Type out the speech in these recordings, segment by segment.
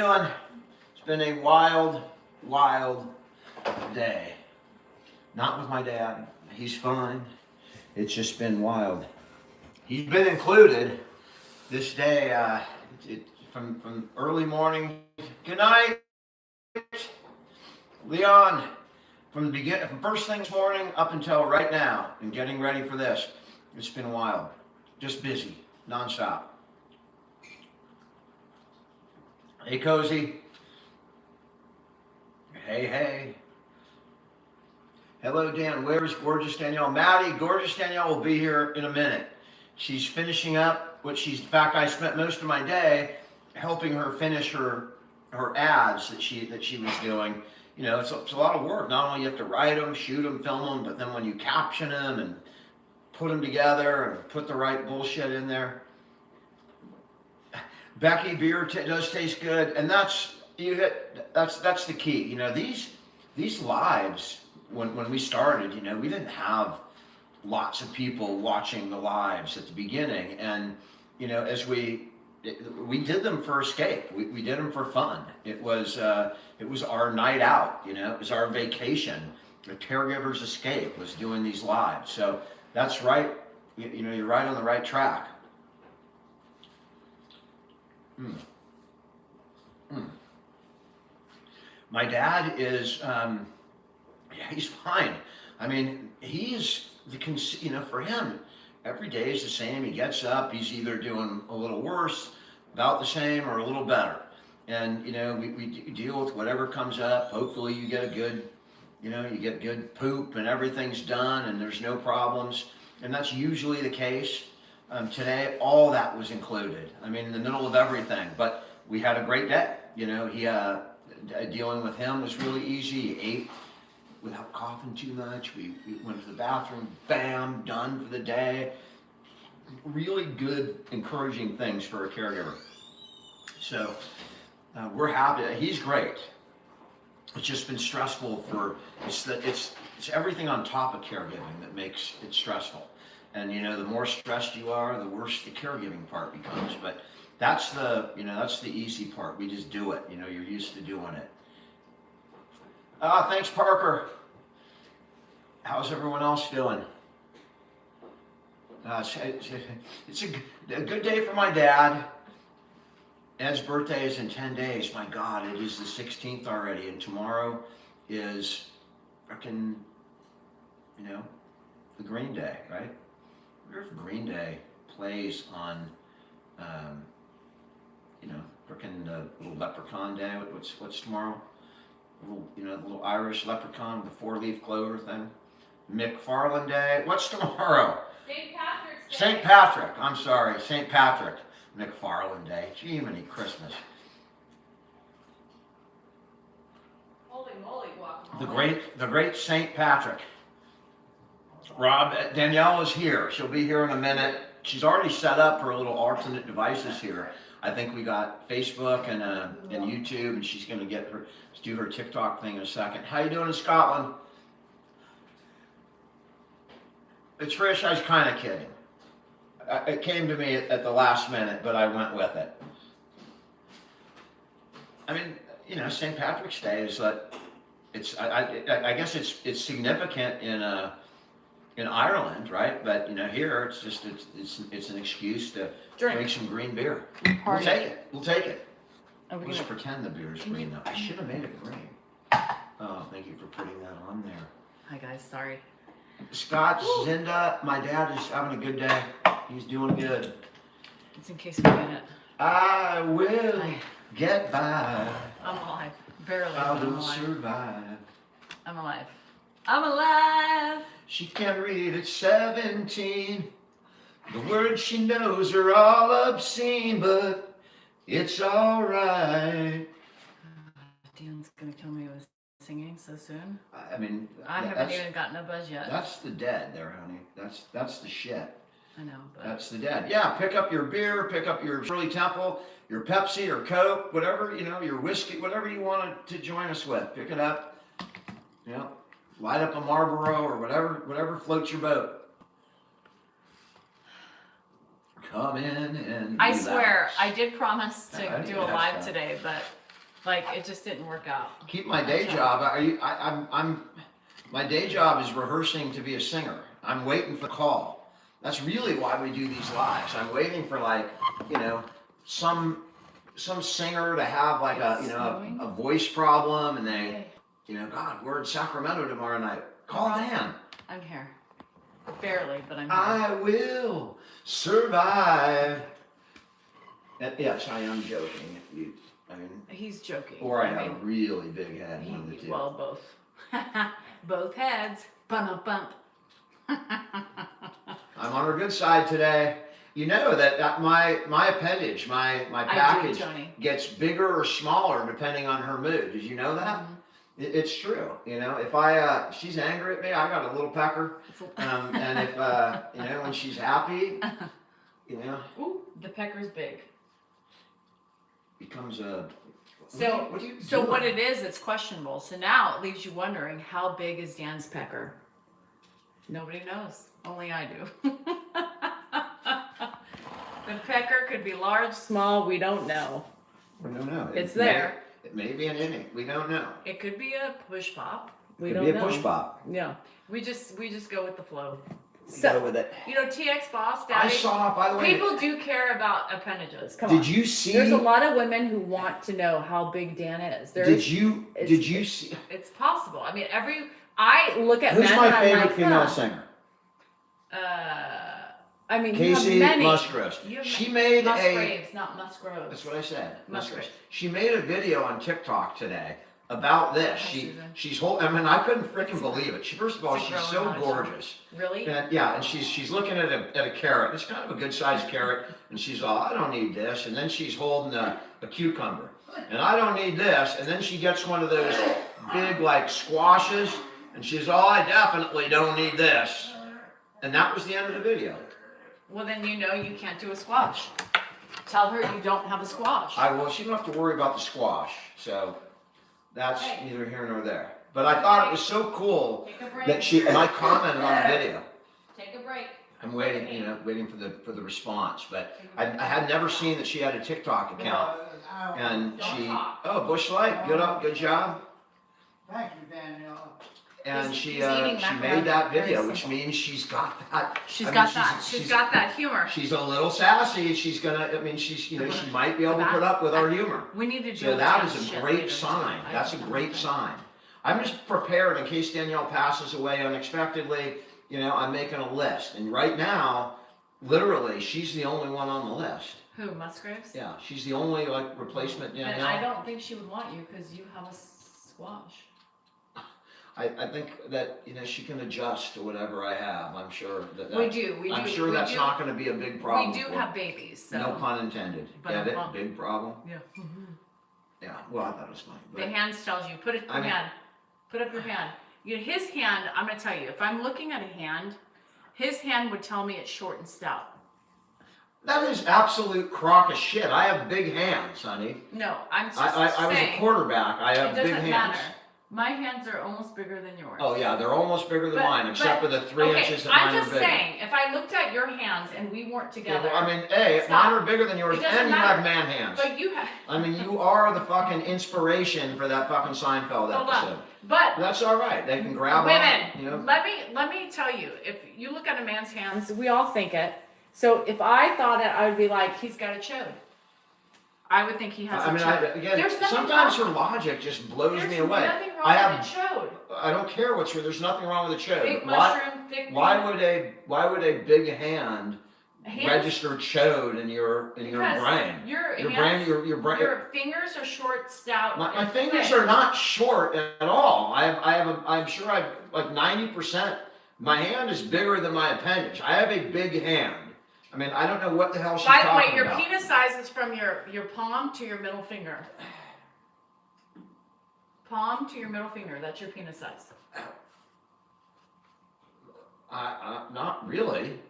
doing? It's been a wild, wild day. Not with my dad. He's fine. It's just been wild. He's been included this day. From early morning. Good night, Leon. From first thing this morning up until right now, and getting ready for this. It's been wild. Just busy, nonstop. Hey, Cozy. Hey, hey. Hello, Dan. Where's gorgeous Danielle? Maddie, gorgeous Danielle will be here in a minute. She's finishing up in fact, I spent most of my day helping her finish her ads that she was doing. You know, it's a lot of work. Not only you have to write them, shoot them, film them, but then when you caption them and put them together and put the right bullshit in there. Becky, beer does taste good, and that's the key. You know, these lives when we started, you know, we didn't have lots of people watching the lives at the beginning, and you know, as we did them for escape. We did them for fun. It was our night out. You know, it was our vacation. The caregiver's escape was doing these lives. So that's right. You know, you're right on the right track. My dad is, he's fine. I mean, you know, for him, every day is the same. He gets up, he's either doing a little worse, about the same, or a little better. And, you know, we deal with whatever comes up. Hopefully you get you get good poop and everything's done and there's no problems. And that's usually the case. Today, all that was included. I mean, in the middle of everything. But we had a great day. You know, dealing with him was really easy. He ate without coughing too much. We went to the bathroom, bam, done for the day. Really good, encouraging things for a caregiver. So we're happy. He's great. It's just been stressful it's everything on top of caregiving that makes it stressful. And you know, the more stressed you are, the worse the caregiving part becomes. But that's the easy part. We just do it. You know, you're used to doing it. Thanks, Parker. How's everyone else doing? It's a good day for my dad. Ed's birthday is in 10 days. My God, it is the 16th already, and tomorrow is frickin', you know, the Green Day, right? I wonder if Green Day plays on, you know, frickin' the little leprechaun day. What's tomorrow? Little Irish leprechaun with the 4-leaf clover thing. McFarlane Day. What's tomorrow? St. Patrick's Day. St. Patrick. I'm sorry, St. Patrick. McFarlane Day. Gee, many Christmas. Holy moly, guacamole. The great St. Patrick. Rob, Danielle is here. She'll be here in a minute. She's already set up her little alternate devices here. I think we got Facebook and YouTube, and she's going to do her TikTok thing in a second. How you doing in Scotland? Trish, I was kind of kidding. It came to me at the last minute, but I went with it. I mean, you know, St. Patrick's Day is I guess it's significant in Ireland, right? But you know, here it's an excuse to drink some green beer. We'll take it. We'll just pretend the beer is green though. I should have made it green. Oh, thank you for putting that on there. Hi guys, sorry. Scott, Zinda, my dad is having a good day. He's doing good. It's in case we get it. I will get by. I'm alive. Barely. I but I'm will alive. survive. I'm alive. I'm alive. She can read at 17. The words she knows are all obscene, but it's alright. Dan's gonna kill me with singing so soon. I mean, I haven't even gotten a buzz yet. That's the dead there, honey. That's the shit. I know, but That's the dead. Yeah, pick up your beer, pick up your Shirley Temple, your Pepsi or Coke, whatever, you know, your whiskey, whatever you want to join us with. Pick it up. You know, light up a Marlboro or whatever floats your boat. Come in and I swear, I did promise to I didn't do a have live that. today, but Like it just didn't work out. Keep my day job. My day job is rehearsing to be a singer. I'm waiting for the call. That's really why we do these lives. I'm waiting for some singer to have like a voice problem, and they, God, we're in Sacramento tomorrow night. Call Dan. I'm here. Barely, but I'm here. I will survive. Yes, I am joking. He's joking. Or I have a really big head. One of the two. Well, both. Both heads. Bump, bump. I'm on her good side today. You know that my appendage, my package gets bigger or smaller depending on her mood. Did you know that? Mm-hmm. It's true. If she's angry at me, I got a little pecker. And if when she's happy, Ooh, the pecker's big. becomes a. What it is, it's questionable. So now it leaves you wondering, how big is Dan's pecker? Nobody knows. Only I do. The pecker could be large, small. We don't know. We don't know. It's there. It may be an inning. We don't know. It could be a push pop. We Could don't be a know. push pop. Yeah. We just go with the flow. Go with it. TX Boss, I Daddy. saw, by the way. People do care about appendages. Come on. Did you see? There's a lot of women who want to know how big Dan is. Did you see? It's possible. I mean, I look at Who's men my and I'm favorite like, female singer? Casey you have many. Musgraves. You have She made Musgraves, not Musgroves. That's what I said. Musgraves. She made a video on TikTok today about this. She's whole. I mean, I couldn't freaking believe it. First of all, she's so gorgeous. Really? And she's looking at a carrot. It's kind of a good sized carrot, and she's all, I don't need this. And then she's holding a cucumber, and I don't need this. And then she gets one of those big squashes, and she's all, I definitely don't need this. And that was the end of the video. Well, then you can't do a squash. Tell her you don't have a squash. She don't have to worry about the squash. So that's neither here nor there. But I thought it was so cool that and I commented on the video. Take a break. I'm waiting, waiting for the response. But I had never seen that she had a TikTok account. And Bush Light, good job. Thank you, Danielle. And she made that video, which means she's got that. She's got that humor. She's a little sassy. She's she might be able to put up with our humor. We need to do So that is a great sign. That's a great sign. I'm just prepared in case Danielle passes away unexpectedly. I'm making a list, and right now, literally, she's the only one on the list. Who, Musgraves? Yeah, she's the only replacement Danielle. And I don't think she would want you because you have a squash. I think that she can adjust to whatever I have. I'm sure that we do. I'm sure that's not going to be a big problem. We do have babies. So. No pun intended. Get it? Big problem. Yeah. Yeah. Well, I thought it was funny. The hands tells you put up your hand. His hand. I'm going to tell you. If I'm looking at a hand, his hand would tell me it's short and stout. That is absolute crock of shit. I have big hands, honey. No, I'm just I was a quarterback. I have big hands. It doesn't matter. My hands are almost bigger than yours. Oh yeah, they're almost bigger than mine, except for the 3 inches that mine are bigger. I'm just saying, if I looked at your hands and we weren't together. Yeah, well, mine are bigger than yours, and you have man hands. But you have. You are the fucking inspiration for that fucking Seinfeld episode. But that's all right. They can grab women. on. Let me tell you, if you look at a man's hands, we all think it. So if I thought it, I would be like, he's got a chode. I would think he has a chode. Sometimes her logic just blows me away. There's nothing wrong with a chode. I don't care what's true. There's nothing wrong with a chode. Big mushroom, thick. Why would a big hand register chode in your brain? Your fingers are short, stout. My fingers are not short at all. I'm sure I've 90%. My hand is bigger than my appendage. I have a big hand. I don't know what the hell she's talking about. By the way, your penis size is from your palm to your middle finger. Palm to your middle finger. That's your penis size. Not really.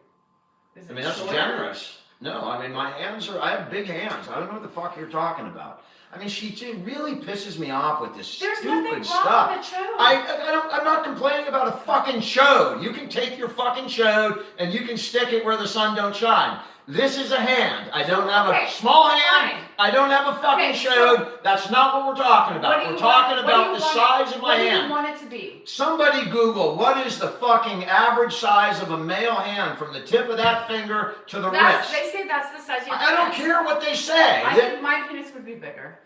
That's shorter? generous. No, my hands are. I have big hands. I don't know what the fuck you're talking about. She really pisses me off with this stupid stuff. There's nothing wrong with a chode. I'm not complaining about a fucking chode. You can take your fucking chode and you can stick it where the sun don't shine. This is a hand. I don't have Okay, a small hand. fine. I don't have a fucking Okay, showed. That's not what we're talking What about. do you We're talking want- about what the do you want- size of my What do hand. you want it to be? Somebody Google what is the fucking average size of a male hand from the tip of that finger to the wrist. They say that's the size of your I don't penis. care what they say. I think my penis would be bigger.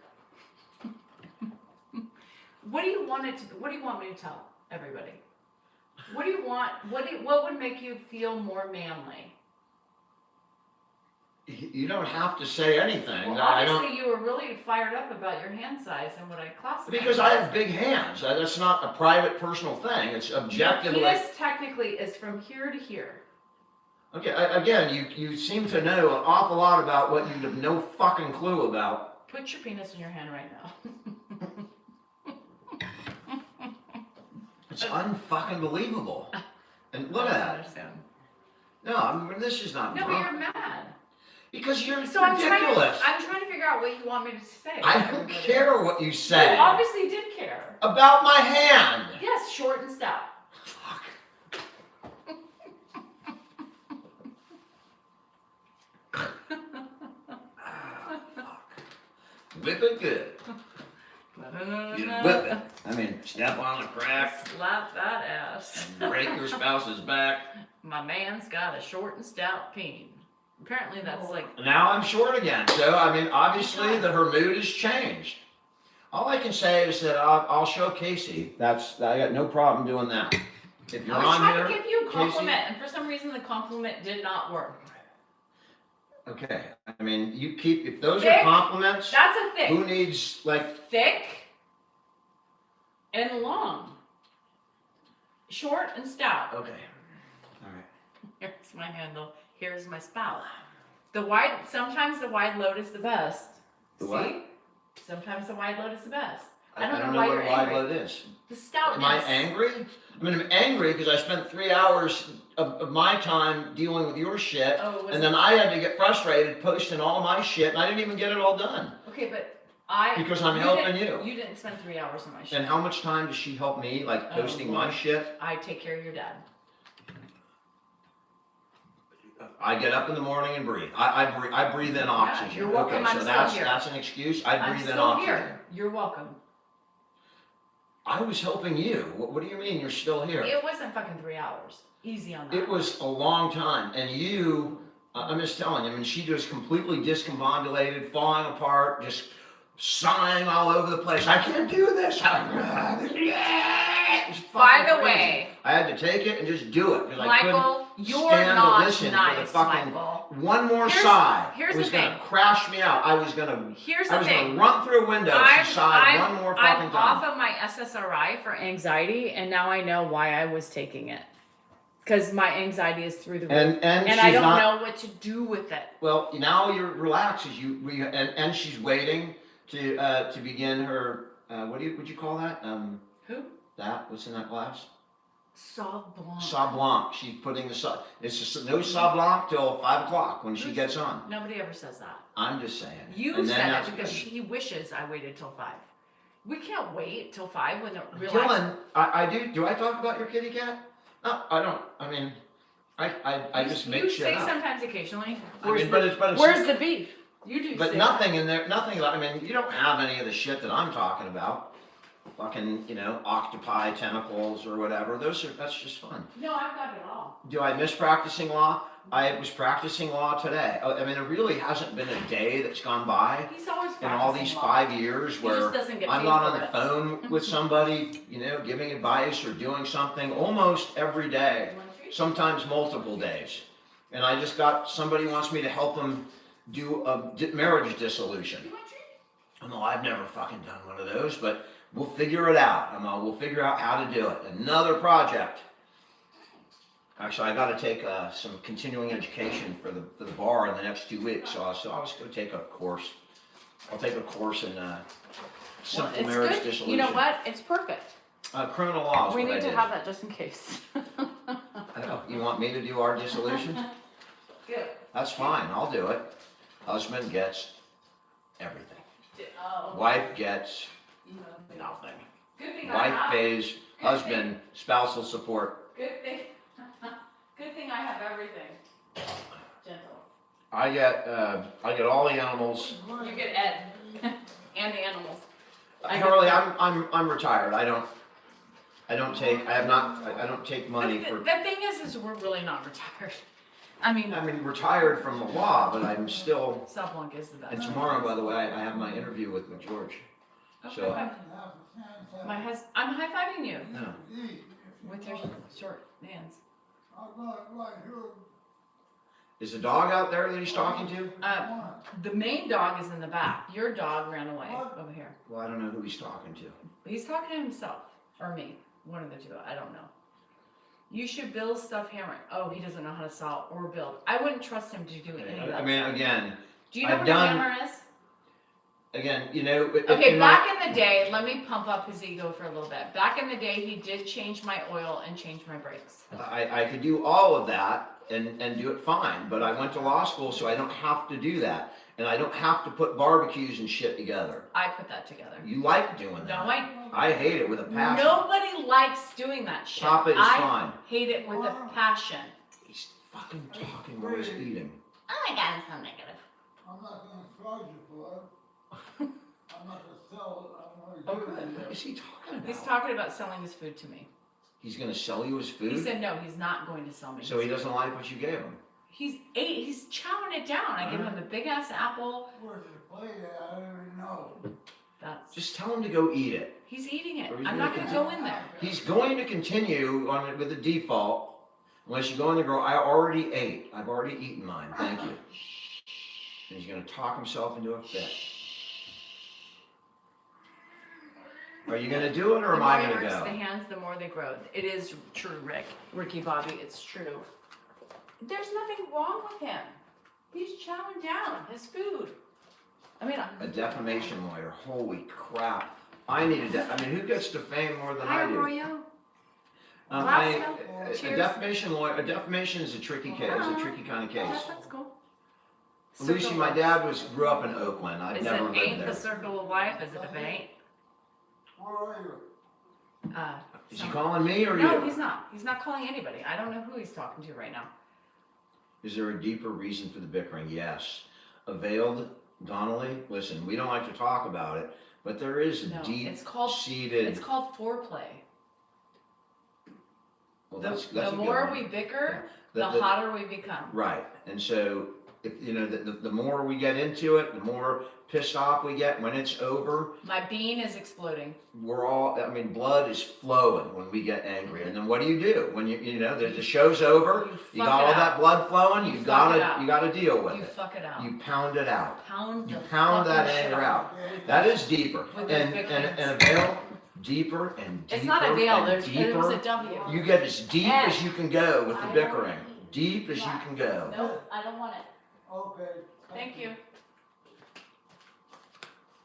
What do you want it to be? What do you want me to tell everybody? What do you want? What would make you feel more manly? You don't have to say anything. Well, I don't. obviously you were really fired up about your hand size and what I classified. Because I have big hands. That's not a private, personal thing. It's objectively. Your penis technically is from here to here. Okay, again, you seem to know an awful lot about what you have no fucking clue about. Put your penis in your hand right now. It's unfucking believable. And look I at don't that. understand. No, I mean, this is not No, but drunk. you're mad. Because you're So I'm ridiculous. trying to figure out what you want me to say. I don't care what you say. You obviously did care. About my hand. Yes, short and stout. Fuck. Whip it good. You whip it. I mean, step on the crack, Slap that ass. break your spouse's back. My man's got a short and stout peen. Apparently that's like, Now I'm short again. So, I mean, obviously her mood has changed. All I can say is that I'll show Casey. I got no problem doing that. If you're I was on trying here, to give you a Casey. compliment, and for some reason the compliment did not work. Okay. I mean, if those Thick? are compliments, That's a thick. who needs, like, Thick and long. Short and stout. okay. All right. Here's my handle. Here's my spout. Sometimes the wide load is the best. The See? what? Sometimes the wide load is the best. I don't don't know know why what you're a wide angry. load is. The stoutness. Am I angry? I mean, I'm angry because I spent 3 hours of my time dealing with your shit, Oh, was and it- then I had to get frustrated posting all my shit, and I didn't even get it all done. Okay, but Because I'm helping you. You didn't spend 3 hours on my shit. And how much time does she help me, like Oh, posting my Lord. shit? I take care of your dad. I get up in the morning and breathe. I breathe in oxygen. you're welcome. Okay, I'm so still here. that's an excuse. I I'm breathe in still oxygen. here. You're welcome. I was helping you. What do you mean you're still here? It wasn't fucking 3 hours. Easy on that. It was a long time, and I'm just telling you, I mean, she just completely discombobulated, falling apart, just sighing all over the place. I can't do this. It was fucking By the crazy. way, I had to take it and just do it because I couldn't Michael, you're stand to not listen for the nice, fucking Michael. one more Here's- sigh. here's It was the gonna thing. crash me out. I was gonna Here's I the was thing. gonna run through a window if she sighed one more fucking I'm time. off of my SSRI for anxiety, and now I know why I was taking it. Because my anxiety is through the roof. And she's I don't not, know what to do with it. well, now you're relaxed as and she's waiting to begin her would you call that? Who? What's in that glass? Sauv Blanc. Sauv Blanc. She's putting it's just no Sauv Blanc till 5 o'clock when she gets on. Nobody ever says that. I'm just saying. You And then said that's it because good. she wishes I waited till 5. We can't wait till 5 when the real Dylan, I do I talk about your kitty cat? No, I don't. I mean, I just make you shit say up. sometimes occasionally. I mean, but it's Where's the beef? You do. but say nothing in there. Nothing. I mean, you don't have any of the shit that I'm talking about. Fucking, octopi tentacles or whatever. That's just fun. that. No, I've got it all. Do I miss practicing law? I was practicing law today. I mean, there really hasn't been a day that's gone by He's always in all practicing these law. 5 years He where just doesn't get I'm paid not for on the it. phone with somebody, giving advice or doing something almost every day, You want a treat? sometimes multiple days. And I just got somebody wants me to help them do a marriage dissolution. You want a treat? No, I've never fucking done one of those, but we'll figure it out. We'll figure out how to do it. Another project. Actually, I got to take some continuing education for the bar in the next 2 weeks, so I'll just go take a course. I'll take a course in simple Well, it's marriage good. dissolution. You know what? It's perfect. Criminal law is We what I need to did. have that just in case. Oh, you want me to do our dissolution? Good. That's fine. I'll do it. Husband gets everything. Oh. Wife gets nothing. Good thing I Wife have. pays, husband, spousal support. Good thing. Good thing I have everything. Gentle. I get all the animals. You get Ed and the animals. Harley, I'm retired. I don't take money The for. thing is we're really not retired. I mean, retired from the law, but I'm still. Sublunk is the best. And tomorrow, by the way, I have my interview with McGeorge. Okay. So. I'm high-fiving you No. with your short hands. Is the dog out there that he's talking to? The main dog is in the back. Your dog ran away over here. Well, I don't know who he's talking to. He's talking to himself or me. One of the two. I don't know. You should build stuff hammer. Oh, he doesn't know how to saw or build. I wouldn't trust him to do any of that. I mean, again. Do you know what a hammer is? Again, you know. Okay, back in the day, let me pump up his ego for a little bit. Back in the day, he did change my oil and change my brakes. I could do all of that and do it fine, but I went to law school, so I don't have to do that. And I don't have to put barbecues and shit together. I put that together. You like doing that. No, I hate it with a passion. Nobody likes doing that shit. Papa is fine. I hate it with a passion. He's fucking talking while he's eating. Oh my god, it's so negative. I'm not gonna charge you for it. I'm not gonna sell it. I'm Oh, gonna give good. What is he talking about? He's talking about selling his food to me. He's gonna sell you his food? He said no, he's not going to sell me. So he doesn't like what you gave him? He's chowing it down. I give him a big ass apple. Where's your plate at? I don't even know. That's. Just tell him to go eat it. He's eating it. Or he's I'm not gonna go in there. He's going to continue on it with the default. Unless you go in there and go, I already ate. I've already eaten mine. Thank you. And he's gonna talk himself into a fit. Are you gonna do it or am I gonna The more he works go? the hands, the more they grow. It is true, Ricky Bobby. It's true. There's nothing wrong with him. He's chowing down his food. I mean, A defamation lawyer. Holy crap. I need who gets defamed more than I do? Arroyo. A Cheers. defamation lawyer. A defamation is a tricky case. A tricky kind of case. Yes, that's cool. Lucy, Circle my of- dad grew up in Oakland. I've Is never it lived ain't there. the circle of life? Is it if it ain't? Where are you? Is he calling me or No, you? he's not. He's not calling anybody. I don't know who he's talking to right now. Is there a deeper reason for the bickering? Yes. Availed, Donnelly, listen, we don't like to talk about it, but there is a No, deep it's called seated. foreplay. Well, The that's a good more one. we bicker, The- the hotter we become. Right, and so if the more we get into it, the more pissed off we get. When it's over, My bean is exploding. blood is flowing when we get angry. And then what do? When the show's over, you fuck got it all out. that blood flowing, You you fuck it out. gotta deal with You it. fuck it out. You pound it out. Pound You the pound that fucking shit anger out. With That the- is deeper. with the And bickerings. a veil, deeper and deeper It's not a veil. and There's deeper. a W. You get as deep Ed, as you can go with the I don't bickering. want Deep as you Yeah. can go. Nope, I don't want it. Okay. Thank you.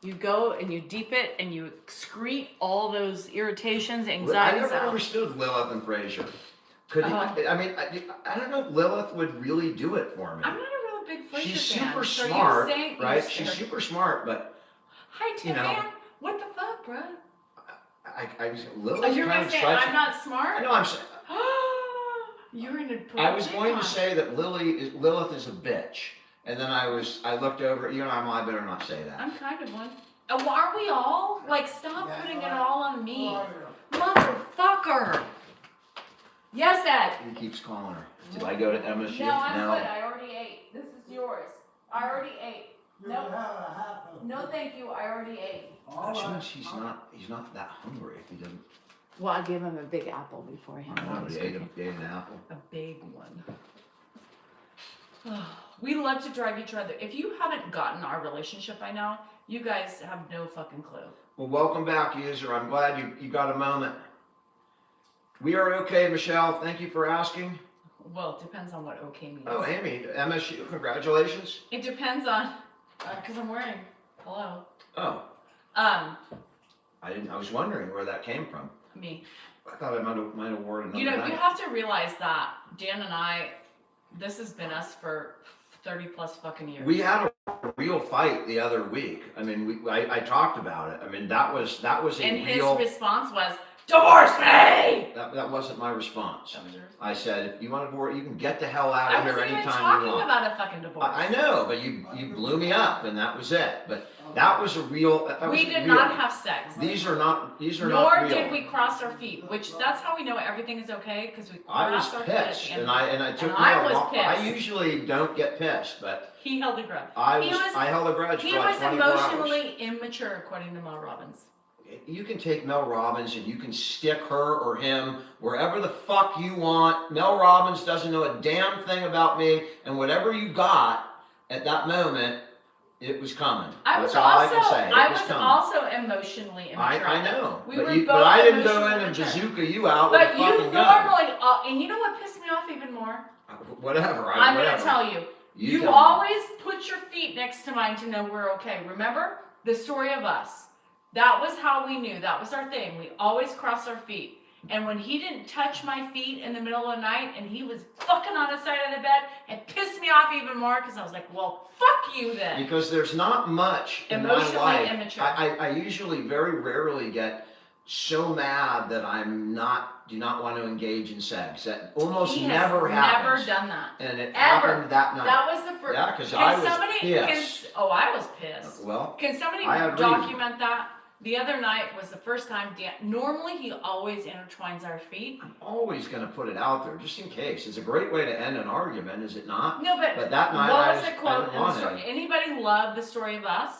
You go and you deep it and you excrete all those irritations, I anxieties never out. understood Lilith and Frazier. Could he, Uh-huh. I don't know if Lilith would really do it for me. I'm not a real big Fraser She's fan. super So smart, you're saying, right? you're She's scared. super smart, but Hi, Tim, you know. man. What the fuck, bro? Lilith Oh, you're kind gonna of say strikes I'm not smart? No, I'm saying. You're in a I was going to say that Lilith is a bitch, and then I looked over. You and I better not say that. I'm kind of one. Oh, are we all? Like, stop Yeah, putting it right. all on me. Where are you? Motherfucker. Yes, Ed. He keeps calling her. Did I go to Emma's shift? No, I'm good. I already ate. This is yours. I already ate. You Nope. can have a half of. No, thank you. I already ate. All Which right. means he's not that hungry if he doesn't. Well, I gave him a big apple beforehand. He ate an apple. A big one. We love to drive each other. If you haven't gotten our relationship by now, you guys have no fucking clue. Well, welcome back, user. I'm glad you got a moment. We are okay, Michelle. Thank you for asking. Well, it depends on what okay means. Oh, Amy, MSU, congratulations. It depends on, because I'm wearing, hello. Oh, Um, I was wondering where that came from. me. I thought I might have worn another You know, night. you have to realize that Dan and I, this has been us for 30 plus fucking years. We had a real fight the other week. I mean, I talked about it. I mean, that was a And his real. response was, Divorce me! That wasn't my response. That was yours? I said, if you want to divorce, you can get the hell out I of here wasn't even anytime talking you want. about a fucking divorce. I know, but you blew me up, and that was it. But that was a real. We did not have sex. These are not Nor not real. did we cross our feet, which that's how we know everything is okay, because we I was crossed our feet at pissed, the end. and I took. And I was I pissed. usually don't get pissed, but He held a grudge. I He was- held a grudge He for like was 24 hours. emotionally immature, according to Mel Robbins. You can take Mel Robbins and you can stick her or him wherever the fuck you want. Mel Robbins doesn't know a damn thing about me, and whatever you got at that moment, it was coming. I was That's all also, I can say. It was coming. also emotionally immature. I know. We but, were you, both but I didn't go emotionally in and immature. bazooka you out with But a you fucking normally, and you know what pissed me off even more? gun. Whatever. I'm whatever. gonna tell you. You tell me. always put your feet next to mine to know we're okay. Remember the story of us? That was how we knew. That was our thing. We always cross our feet. And when he didn't touch my feet in the middle of the night and he was fucking on the side of the bed, it pissed me off even more because I was like, well, fuck you then. Because there's not much in my Emotionally life. immature. I usually very rarely get so mad that do not want to engage in sex. That almost He never has happens. never done that. And it Ever. happened that night. That was the first. Yeah, because I was pissed. I was pissed. Well, Can somebody I had document that? The other night was the first time normally he always intertwines our feet. I'm always going to put it out there just in case. It's a great way to end an argument, is it not? No, but But that night what I was the I quote didn't in the want story? it. Anybody love the story of us?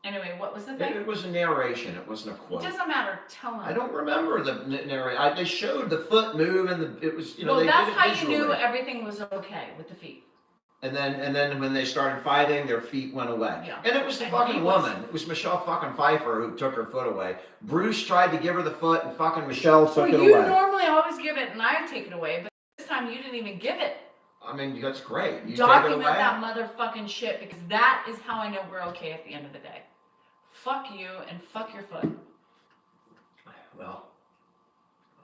Anyway, what was the thing? It was a narration. It wasn't a It quote. doesn't matter. Tell them. I don't remember the narration. They showed the foot move, and it was Well, they that's did it how visually. you knew everything was okay with the feet. And then when they started fighting, their feet went away. Yeah. And it was the And fucking he was- woman. It was Michelle fucking Pfeiffer who took her foot away. Bruce tried to give her the foot, and fucking Michelle took Well, it you away. normally always give it, and I take it away, but this time you didn't even give it. I mean, that's great. You take it Document away. that motherfucking shit because that is how I know we're okay at the end of the day. Fuck you and fuck your foot. Well,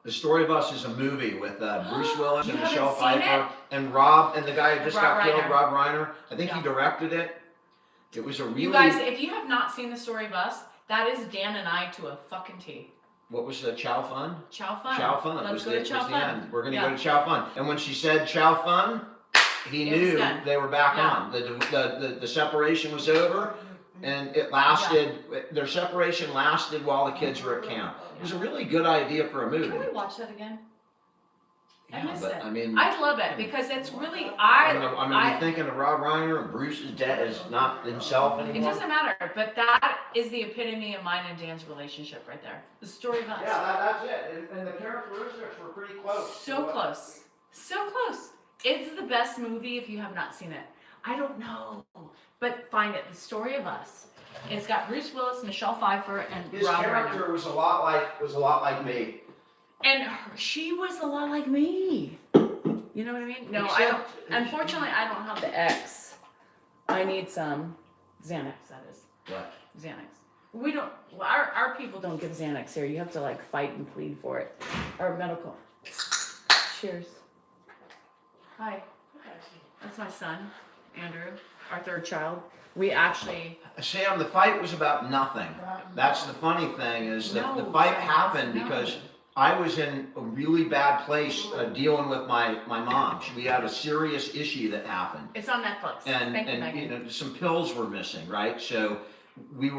The Story of Us is a movie with Bruce Willis You and haven't Michelle seen Pfeiffer and Rob and the guy who just Rob got killed, Reiner. Rob Reiner. I think he Yeah. directed it. It was a really. You guys, if you have not seen The Story of Us, that is Dan and I to a fucking T. What was the Chow Fun? Chow Fun. Chow Fun. Let's was go the, to Chow was the Fun. end. We're going to Yeah. go to Chow Fun. And when she said Chow Fun, he It was knew done. they were back Yeah. on. The separation was over, and it lasted. Their separation lasted while the kids were at camp. It was a really good idea for a movie. Can we watch that again? I Yeah, miss but it. I mean, I love it because it's really I'm gonna be thinking of Rob Reiner and Bruce is dead, is not himself It anymore. doesn't matter, but that is the epitome of mine and Dan's relationship right there. The Story of Us. That's it. And the characteristics were pretty close. So close. So close. It's the best movie if you have not seen it. I don't know, but find it. The Story of Us. It's got Bruce Willis, Michelle Pfeiffer, and His Rob Reiner. character was a lot like me. And she was a lot like me. You know what I mean? No, I don't. Unfortunately, I don't have the X. I need some Xanax, that is. What? Xanax. We don't, well, our people don't give Xanax here. You have to like fight and plead for it. Or medical. Cheers. Hi. That's my son, Andrew, our third child. We actually. Sam, the fight was about nothing. That's the funny thing is that the No, fight Sam, happened no. because I was in a really bad place dealing with my mom. We had a serious issue that happened. It's on Netflix. And Thank you, you Megan. know, some pills were missing, right? So we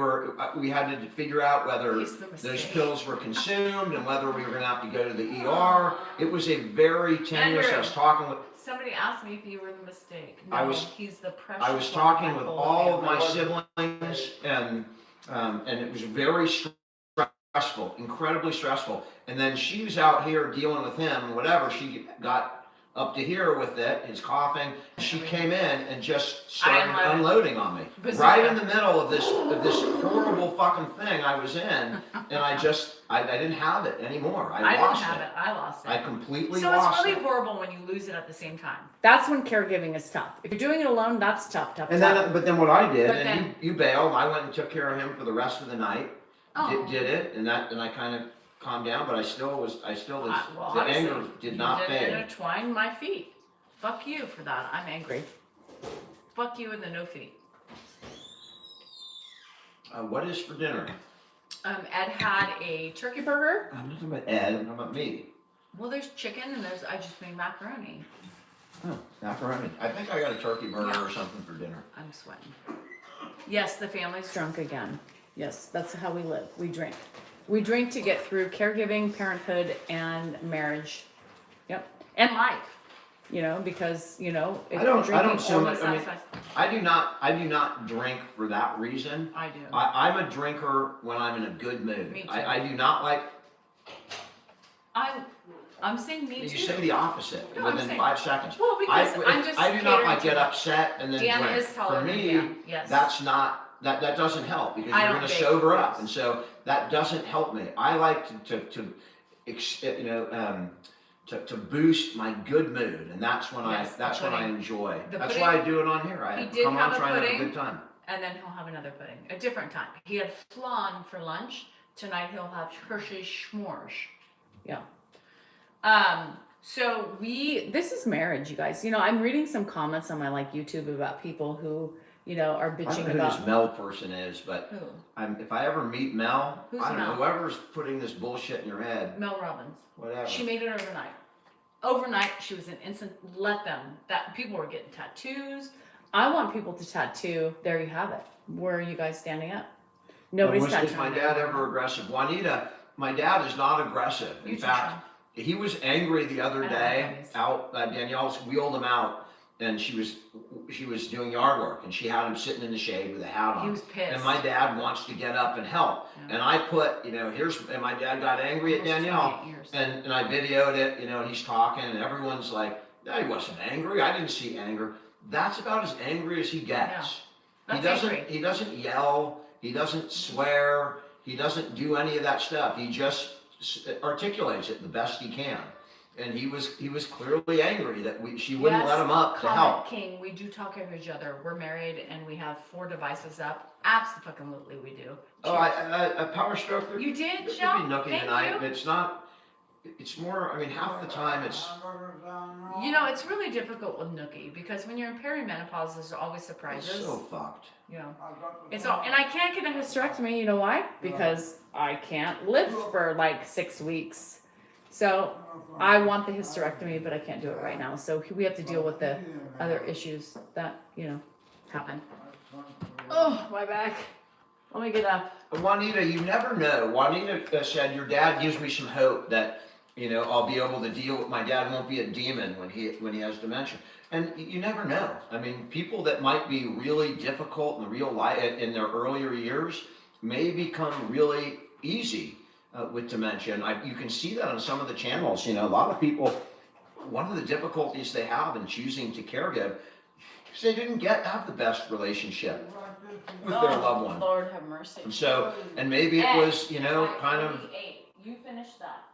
had to figure out whether He's the those mistake. pills were consumed and whether we were going to have to go to the ER. It was a very tenuous. Andrew. I was talking with Somebody asked me if you were the mistake. No, I was- he's the precious I was one talking of my with whole all of my family. siblings, and it was very stressful, incredibly stressful. And then she was out here dealing with him, whatever. She got up to here with it, his coughing. She came in and just started unloaded. unloading on me, Bazooka. right in the middle of this horrible fucking thing I was in, and I didn't have it anymore. I didn't lost have it. I lost it. I completely So lost it's really it. horrible when you lose it at the same time. That's when caregiving is tough. If you're doing it alone, that's tough. And then, but then what I did, But and then- you bailed. I went and took care of him for the rest of the night. Oh. Did it, and I kind of calmed down, but I still was, Well, the obviously, anger did not You didn't fade. intertwine my feet. Fuck you for that. I'm angry. Fuck you and the no feet. What is for dinner? Ed had a turkey burger. I'm not talking about Ed, I'm talking about me. Well, there's chicken and I just made macaroni. Oh, macaroni. I think I got a turkey burger Yeah. or something for dinner. I'm sweating. Yes, the family's drunk again. Yes, that's how we live. We drink. We drink to get through caregiving, parenthood, and marriage. Yep. And life. Because if I don't drinking so only much. I mean, satisfies- I do not drink for that reason. I do. I'm a drinker when I'm in a good mood. Me too. I do not like. I'm saying me You too. say the opposite No, I'm within saying- 5 seconds. Well, because I'm just I do not like catering get to- upset and then Dan drink. is taller For than me, Dan, yes. that's not that doesn't help because I you're don't going to bake, sober up, yes. and so that doesn't help me. I like to boost my good mood, and that's when Yes, that's the when I pudding. enjoy. The That's pudding- why I do it on here. He I did come have on a trying to have a pudding. good time. And then he'll have another pudding, a different time. He had flan for lunch. Tonight he'll have Hershey's s'mores. Yeah. So this is marriage, you guys. I'm reading some comments on my YouTube about people who, are I don't bitching know who about this Mel person is, but who? if I ever meet Mel, Who's I don't know, Mel? whoever's putting this bullshit in your head, Mel Robbins. whatever. She made it overnight. Overnight, she was an instant. Let them. That people were getting tattoos. I want people to tattoo. There you have it. Where are you guys standing up? Nobody's Is tattooing. my dad ever aggressive? Juanita, my dad is not aggressive. In You too, fact, Sean. he was angry the other I don't day. like puppies. Out, Danielle's wheeled him out, and she was doing yard work, and she had him sitting in the shade with a hat on. He was pissed. And my dad wants to get up and help. Yeah. And I put, and my dad got angry at Almost Danielle, 28 years. and I videoed it, and he's talking, and everyone's like, no, he wasn't angry. I didn't see anger. That's about as angry as he gets. That's angry. He doesn't yell. He doesn't swear. He doesn't do any of that stuff. He just articulates it the best he can. And he was clearly angry that she wouldn't let him up to help. King, we do talk over each other. We're married and we have 4 devices up. Absolutely, we do. Oh, a power stroker. You did, It could Joe? be nookie Thank tonight, you. but it's not. It's more. I mean, half the time it's. It's really difficult with Nookie because when you're in perimenopause, there's always It's surprises. so fucked. It's all, and I can't get a hysterectomy. You know why? Because I can't live for like 6 weeks. So I want the hysterectomy, but I can't do it right now. So we have to deal with the other issues that happen. Oh, my back. Let me get up. Juanita, you never know. Juanita said your dad gives me some hope that I'll be able to deal with my dad won't be a demon when he has dementia. And you never know. I mean, people that might be really difficult in real life in their earlier years may become really easy with dementia. And you can see that on some of the channels. A lot of people, one of the difficulties they have in choosing to caregive is they didn't have the best relationship with their loved one. Lord have mercy. And maybe it was, kind of, You finished that.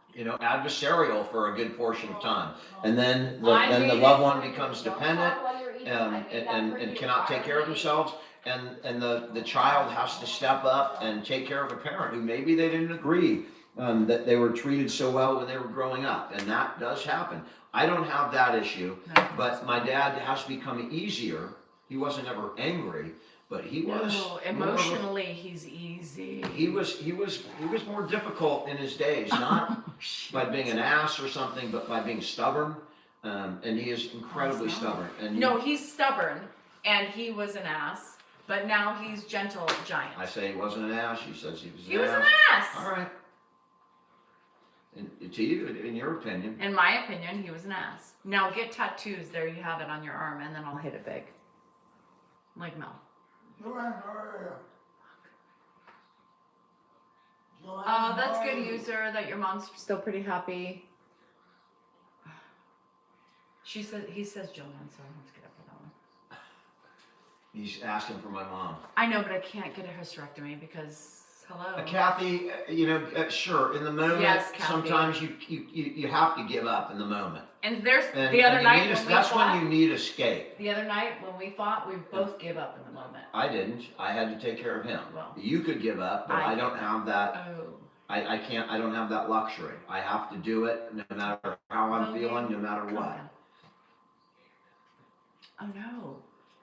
adversarial for a good portion of time. And then the I made loved it one for you. becomes Don't dependent talk while you're eating. I made that for and you. cannot take care of Alright. themselves. And the child has to step up and take care of a parent who maybe they didn't agree that they were treated so well when they were growing up. And that does happen. I don't have that issue, No. but my dad has become easier. He wasn't ever angry, but he was No, more of a- emotionally, he's easy. he was more difficult in his days, not by being an ass or something, but by being stubborn. And he is incredibly He's not. stubborn. And No, he's stubborn, and he was an ass, but now he's gentle giant. I say he wasn't an ass. She says he was an He was ass. an ass. All right. And to you, in your opinion, In my opinion, he was an ass. Now get tattoos. There you have it on your arm, and then I'll hit it big. Like Mel. Oh, that's good, user. That your mom's still pretty happy. He says Joanne, so I have to get up for that one. he's asking for my mom. I know, but I can't get a hysterectomy because hello. Kathy, sure. In the moment, Yes, Kathy. sometimes you have to give up in the moment. And there's And, the other and you night need when we that's fought. when you need escape. The other night when we fought, we both gave up in the moment. I didn't. I had to take care of him. Well, You could give up, but I don't have that. Oh. I can't. I don't have that luxury. I have to do it no matter how I'm feeling, no matter Calm what. down. Oh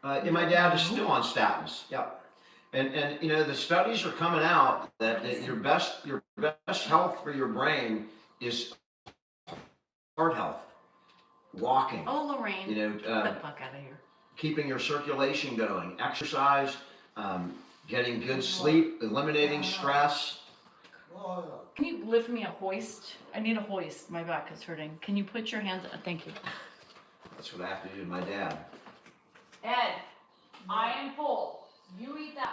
no. And my dad is still on statins. Yep. And you know, the studies are coming out that your best health for your brain is heart health, walking. Oh, Lorraine, You know, get the fuck out of here. keeping your circulation going, exercise, getting good sleep, eliminating stress. Oh, Can you lift me a hoist? I need a hoist. My back is hurting. Can you put your hands? Thank you. That's what I have to do to my dad. Ed, I am full. You eat that.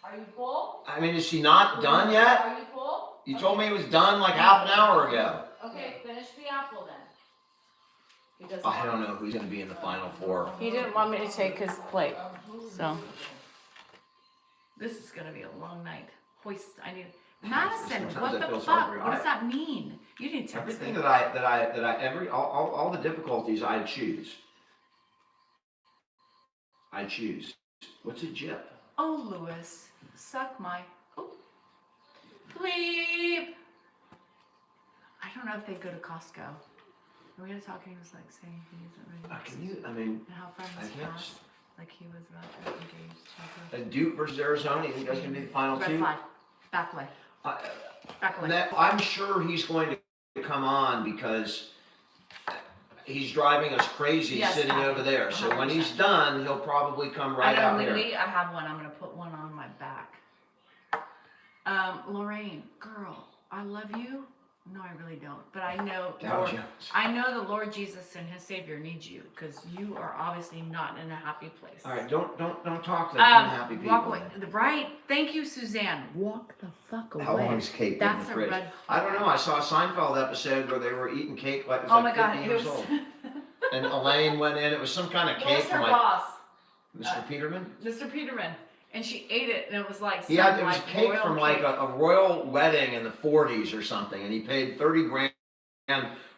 Are you full? I mean, is he not done yet? Are you full? You told me he was done like half an hour ago. Okay, finish the apple then. He doesn't. I don't know who's going to be in the final four. He didn't want me to take his plate, so. This is gonna be a long night. Hoist, I need, Madison, Sometimes what I the feel fuck? sorry. What does that mean? You didn't text Everything me. all the difficulties I choose. I choose. What's a jip? Oh, Lewis, suck my, oh, bleep. I don't know if they go to Costco. Are we gonna talk and he was like saying he isn't ready? Can you, I mean, And how far I he's guess. passed, like he was about to engage. Duke versus Arizona, you think that's going to be the final Red two? flag, back away, back away. I'm sure he's going to come on because he's driving us crazy Yes, sitting Pat. over there. So when 100%. he's done, he'll probably come right I know, out here. Lily, I have one. I'm gonna put one on my back. Lorraine, girl, I love you. No, I really don't. But I know, Dow Lord, Jones. I know the Lord Jesus and His Savior needs you because you are obviously not in a happy place. All right, don't talk to unhappy people. Walk away. Right. Thank you, Suzanne. Walk the fuck away. How long is cake in the That's a fridge? red I don't flag. know. I saw a Seinfeld episode where they were eating cake like it was Oh like my 50 God, it years was. old. And Elaine went in. It was some kind of What was cake her from like boss? Mr. Peterman. Mr. Peterman. And she ate it, and it was like It some, was like, cake royal from like cake. a royal wedding in the 40s or something, and he paid 30 grand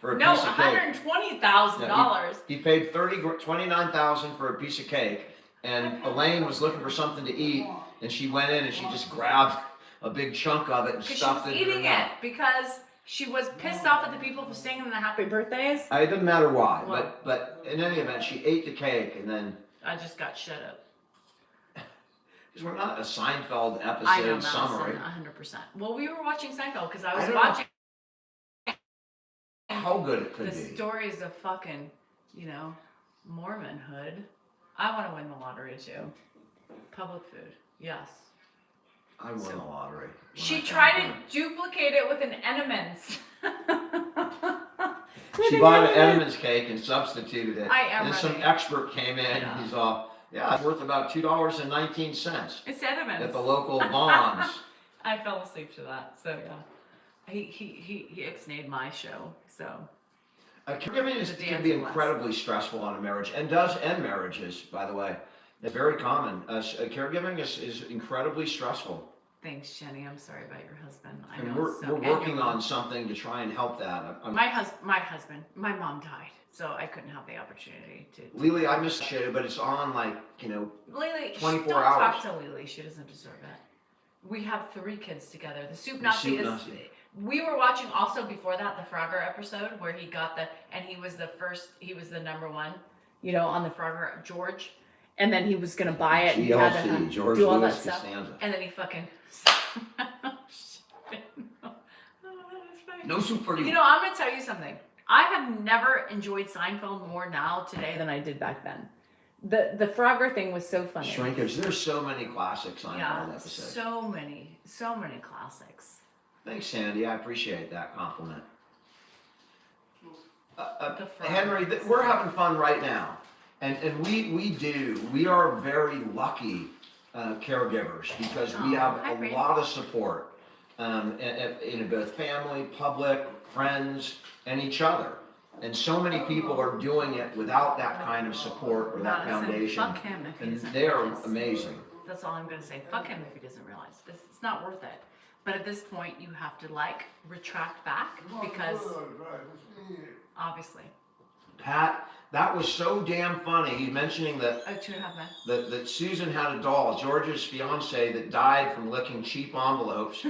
for a No, piece of cake. $120,000. He paid 29,000 for a piece of cake, and Elaine was looking for something to eat, and she went in and she just grabbed a big chunk of it and Because she stuffed was it in her eating mouth. it because she was pissed off at the people for singing the happy birthdays. It doesn't matter why, Well- but in any event, she ate the cake, and then I just got shut up. because we're not a Seinfeld I know, episode Madison, summary. 100%. Well, we were watching Seinfeld because I was I don't know watching How good it could the be. stories of fucking, Mormonhood. I want to win the lottery too. Public food, yes. I won So- the lottery. when She I tried found to duplicate it with an Entenmann's. She bought an Edmonds cake and substituted it. I am And then some ready. expert came in Yeah. and he's all, yeah, it's worth about $2.19 It's Entenmann's. at the local Vons. I fell asleep to that, so yeah. He ixnayed my show, so. Caregiving The can be dancing less. incredibly stressful on a marriage, and does end marriages, by the way. It's very common. Caregiving is incredibly stressful. Thanks, Jenny. I'm sorry about your husband. I And know we're it's so. we're and your working mom. on something to try and help that. My husband. My mom died, so I couldn't have the opportunity to. Lily, I missed the show, but it's on Lily, 24 don't hours. talk to Lily. She doesn't deserve it. We have 3 kids together. The Soup The Nazi Soup is. Nazi. We were watching also before that the Frogger episode where he got and he was the first. He was the number 1, on the Frogger, George, and then he was gonna buy it and he had to GLC, George do all that Louis stuff, Costanza. and then he fucking. No soup for you. I'm gonna tell you something. I have never enjoyed Seinfeld more now today than I did back then. The Frogger thing was so funny. Shrinkage. There's so many classics on Yeah, episodes. so many classics. Thanks, Sandy. I appreciate that compliment. The frog. Henry, we're having fun right now, and we are very lucky caregivers because we Oh, have hi, a Brady. lot of support in both family, public, friends, and each other. And so many people are doing it without that kind of support or that Madison, foundation, fuck him if he and doesn't they are realize. amazing. That's all I'm gonna say. Fuck him if he doesn't realize this. It's not worth it. But at this point, you have to retract back because obviously. Pat, that was so damn funny. He's mentioning that Oh, 2.5 men. that Susan had a doll, George's fiance, that died from licking cheap envelopes.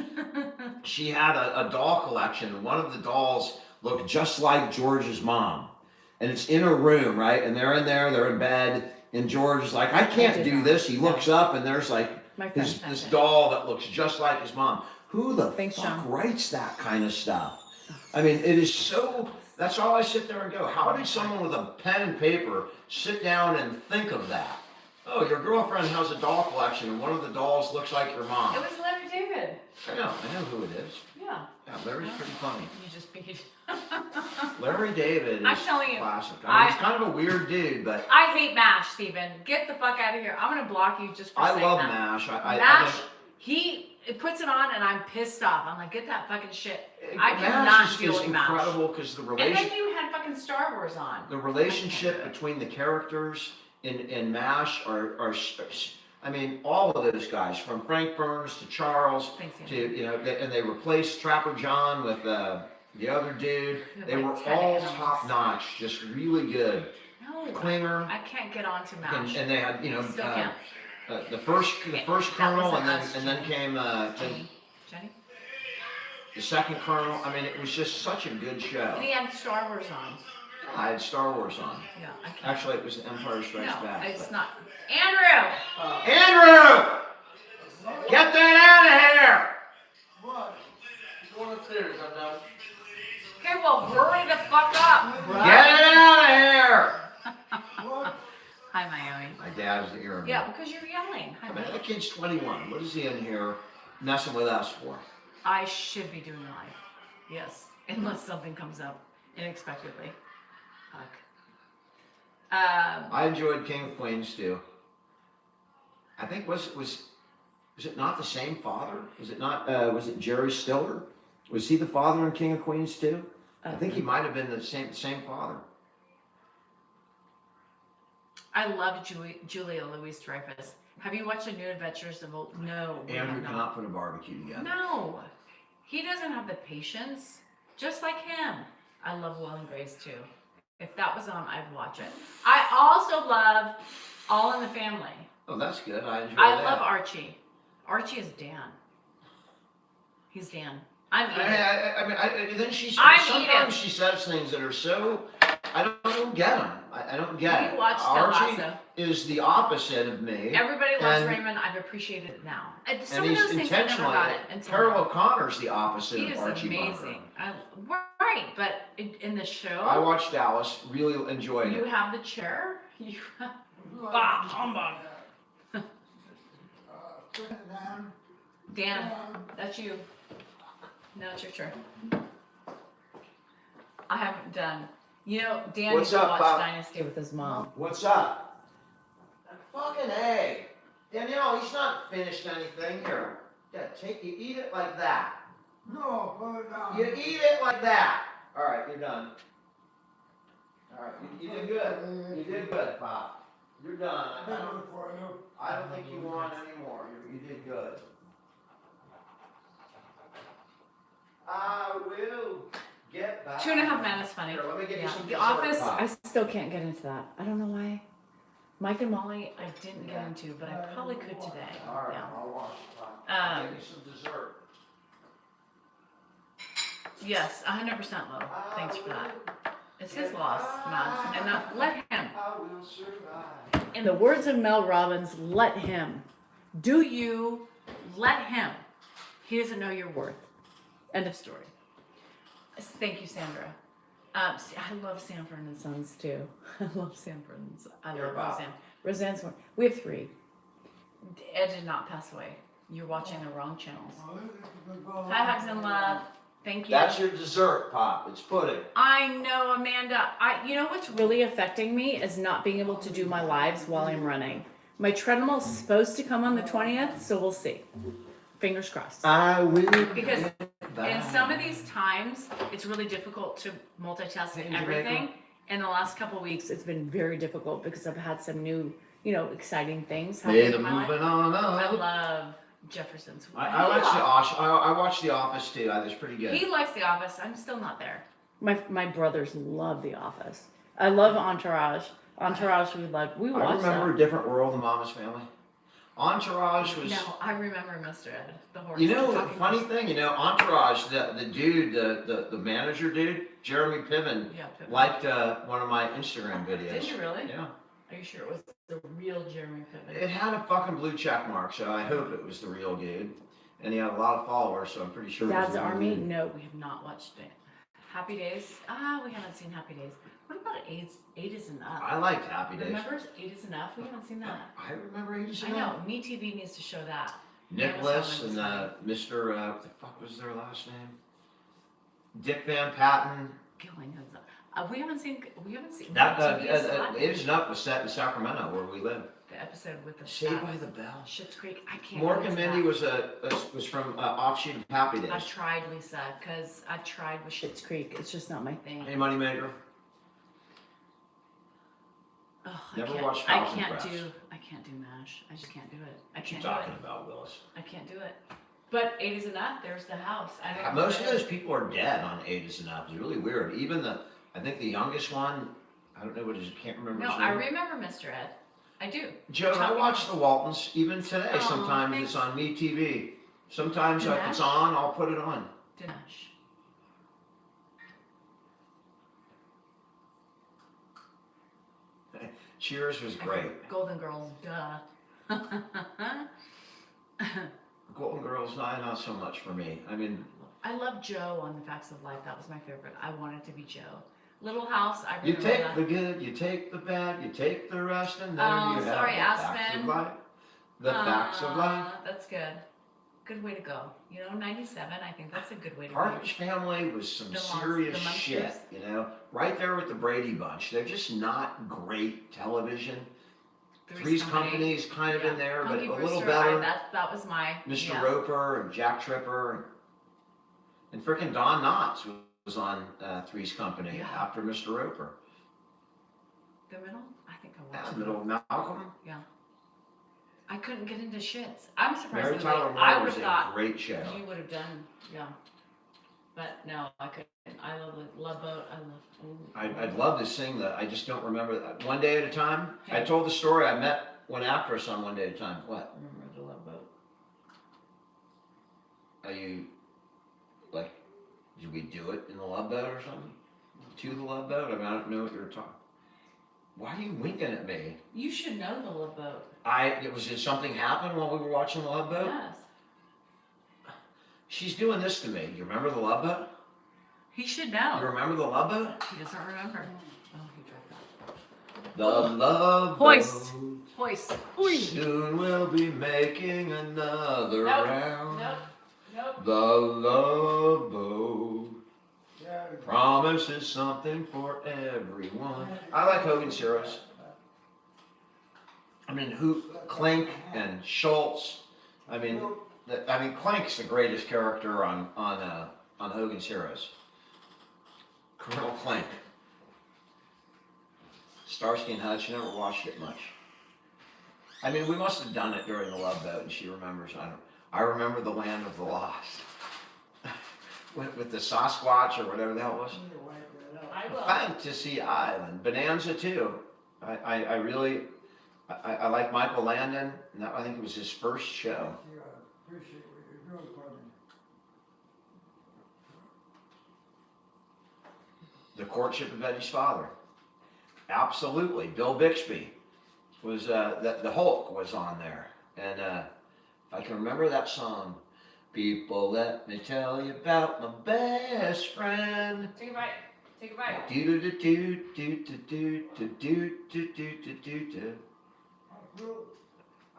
She had a doll collection, and one of the dolls looked just like George's mom. And it's in her room, right? And they're in there, they're in bed, and George is like, I can't do this. He looks up, and there's like My friend This sent it. doll that looks just like his mom. Who the Thanks, fuck Sean. writes that kind of stuff? I mean, it is so. That's all I sit there and go. How did someone with a pen and paper sit down and think of that? Oh, your girlfriend has a doll collection, and one of the dolls looks like your mom. It was Larry David. I know who it is. Yeah. Yeah, Larry's pretty funny. You just beat. Larry David is I'm telling you, classic. I mean, he's kind of a weird dude, but I hate MASH, Steven. Get the fuck out of here. I'm gonna block you just for I saying love that. MASH. MASH, think it puts it on and I'm pissed off. I'm like, get that fucking shit. I MASH cannot deal is with MASH. incredible because the And relation. then you had fucking Star Wars on. The relationship between the characters in MASH are, I mean, all of those guys, from Frank Burns to Charles Thanks, to, Andy. you know, and they replaced Trapper John with the other dude. They Like were 10 all animals. top notch, just really good. No, Klinger, I can't get onto MASH. and they had, you know, Still can't. the first That colonel, wasn't and us, then came Jenny. Jenny? the second colonel. I mean, it was just such a good show. And he had Star Wars on. I had Star Wars on. Yeah, I can't. Actually, it was Empire Strikes No, Back. it's but- not. Andrew! Andrew! Get that out of here! What? Going upstairs, I'm done. Okay, well, hurry the fuck up. Get it out of here! What? Hi, Naomi. My dad's the ear. Yeah, because you're yelling. Hi, I mean, Naomi. that kid's 21. What is he in here messing with us for? I should be doing live. Yes, unless something comes up unexpectedly. Fuck. I enjoyed King of Queens too. I think was it not the same father? Was it not? Was it Jerry Stiller? Was he the father in King of Queens too? I think he might have been the same father. I love Julia Louis-Dreyfus. Have you watched The New Adventures of Old? No. we have Andrew not. cannot put a barbecue together. No, he doesn't have the patience. Just like him. I love Will and Grace too. If that was on, I'd watch it. I also love All in the Family. Oh, that's good. I enjoy I that. love Archie. Archie is Dan. He's Dan. I'm Edith. Then she I'm sometimes Edith. she says things that are so I don't get them. I don't get We it. watched Ted Archie Lasso. is the opposite of me. Everybody loves and- Raymond. I've appreciated it now. And some and of he's those things I never intentionally. got it until Carol now. O'Connor's the opposite He of is Archie amazing. Bunker. Right, but in the show, I watched Dallas. Really enjoyed you it. have the chair. You have, Bah, humbug. sit down. Dan, that's you. Now it's your turn. I haven't done. You know, Dan What's used to up, watch Pop? Dynasty with his mom. What's up? Fucking A. Danielle, he's not finished anything here. Yeah, you eat it like that. No, put it down. You eat it like that. All right, you're done. All right, you did good. You did good, Pop. You're done. I did it for you. I don't think you want any more. You did good. I will get back. 2.5 Men is funny. Here, let me get you Yeah. some The dessert, Office, Pop. I still can't get into that. I don't know why. Mike and Molly, I didn't get into, but I probably could today. All right, Yeah. I'll watch it, Pop. I'll Um, get you some dessert. Yes, 100% low. Thanks for that. It's his loss, not, and not let him. I will survive. In the words of Mel Robbins, let him. Do you let him? He doesn't know your worth. End of story. Thank you, Sandra. I love Sanford and Sons too. I love Sanford and Sons. I You're love Bob. Roseanne. Roseanne's one. We have 3. Ed did not pass away. You're watching the wrong channels. Well, this is a good Hi, hugs and love. Thank you. That's your dessert, Pop. It's pudding. I know, Amanda. You know what's really affecting me is not being able to do my lives while I'm running. My treadmill's supposed to come on the 20th, so we'll see. Fingers crossed. I will. Because back. in some of these times, it's really difficult to multitask Hey, everything. In the last couple of weeks, it's been very difficult because I've had some new, exciting things Hey, happening the in my life. moving on I up. love Jefferson's. I watched The Office too. It was pretty good. He likes The Office. I'm still not there. My brothers love The Office. I love Entourage. Entourage, we I watched remember that. A Different World in Mama's Family. Entourage was. No, I remember Mr. Ed, the horse. You know, the talking funny horse. thing, Entourage, the dude, the manager dude, Jeremy Piven, Yeah, Piven. liked one of my Instagram videos. Did you really? Yeah. Are you sure it was the real Jeremy Piven? It had a fucking blue check mark, so I hope it was the real dude. And he had a lot of followers, so I'm pretty sure it was Dad's the real Army? dude. No, we have not watched it. Happy Days? We haven't seen Happy Days. What about Eight is Enough? I liked Happy Days. Remember Eight is Enough? We haven't seen that. I remember 80s. I know. MeTV needs to show that. Nicholas and Mr. What the fuck was their last name? Dick Van Patten. Gillingham's. We haven't seen. That MeTV is live. 80s Enough was set in Sacramento, where we live. The episode with the Saved by the Bell. Schitt's Creek. I can't. Mork get and into Mindy that. was from offshoot of Happy Days. I've tried, Lisa, because I've tried with Schitt's Creek. It's just not my thing. Hey, Moneymaker. Oh, Never I watched can't Falcon Crest. I can't do MASH. I just can't do it. I What you can't do it. talking about, Willis? I can't do it. But 8 is Enough. There's the house. I don't know Most of what it those is. people are dead on 8 is Enough. It's really weird. Even I think the youngest one, I don't know what his, can't remember No, his I name. remember Mr. Ed. I do. Joe, I Tell watch me. the Waltons even today. Aw, Sometimes thanks. it's on MeTV. Sometimes if Dinesh? it's on, I'll put it on. Dinesh. Cheers was great. Golden Girls, duh. Golden Girls, not so much for me. I mean, I love Joe on The Facts of Life. That was my favorite. I wanted to be Joe. Little House, I you remember take that. the good, you take the bad, you take the rest, and there Oh, you sorry, have the facts Aspen. of life. The facts of life. That's good. Good way to go. You know, 97, I think that's a good way to Partridge Family was some The serious Monsters. shit, you know? Right there with the Brady Bunch. They're just not great television. go. Three's Company is kind of in there, but Punky a little Brewster, better. That was my... Mr. yeah. Roper and Jack Tripper. And frickin' Don Knotts was on Three's Company Yeah. after Mr. Roper. The middle? I think I watched Yeah, Middle Malcolm. I couldn't get into shits. I'm surprised Mary that Tyler I Moore would was have a thought great show. you would have done, yeah. But no, I couldn't. I love Love Boat. I love... I'd love to sing I just don't remember that. One Day at a Time. I Hey. told the story. I met one actress on One Day at a Time. What? Remember the Love Boat? Are you, like, did we do it in the Love Boat or something? To the Love Boat? I mean, I don't know what you're talking. Why are you winking at me? You should know the Love Boat. Did something happen while we were watching the Love Boat? Yes. She's doing this to me. You remember the Love Boat? He should You know. remember the Love Boat? He doesn't remember. Oh, he dropped that. The Love Hoist. Boat. Hoist. Soon we'll be making another Nope. round. Nope. The Love Boat Yeah. promises something for everyone. I like Hogan's Heroes. I mean, Clink and Schultz. I mean, Clink's the greatest character on Hogan's Heroes. Colonel Clink. Starsky and Hutch. Never watched it much. I mean, we must have done it during the Love Boat, and she remembers. I remember the Land of the Lost with the Sasquatch or whatever the hell it was. I will. Fantasy Island, Bonanza too. I really like Michael Landon. And I think it was his first show. Yeah, appreciate what you're doing for me. The Courtship of Eddie's Father. Absolutely, Bill Bixby was the Hulk was on there, and I can remember that song. People, let me tell you about my best friend. Take a bite. Take a bite. Do do do do do do do do do do do do.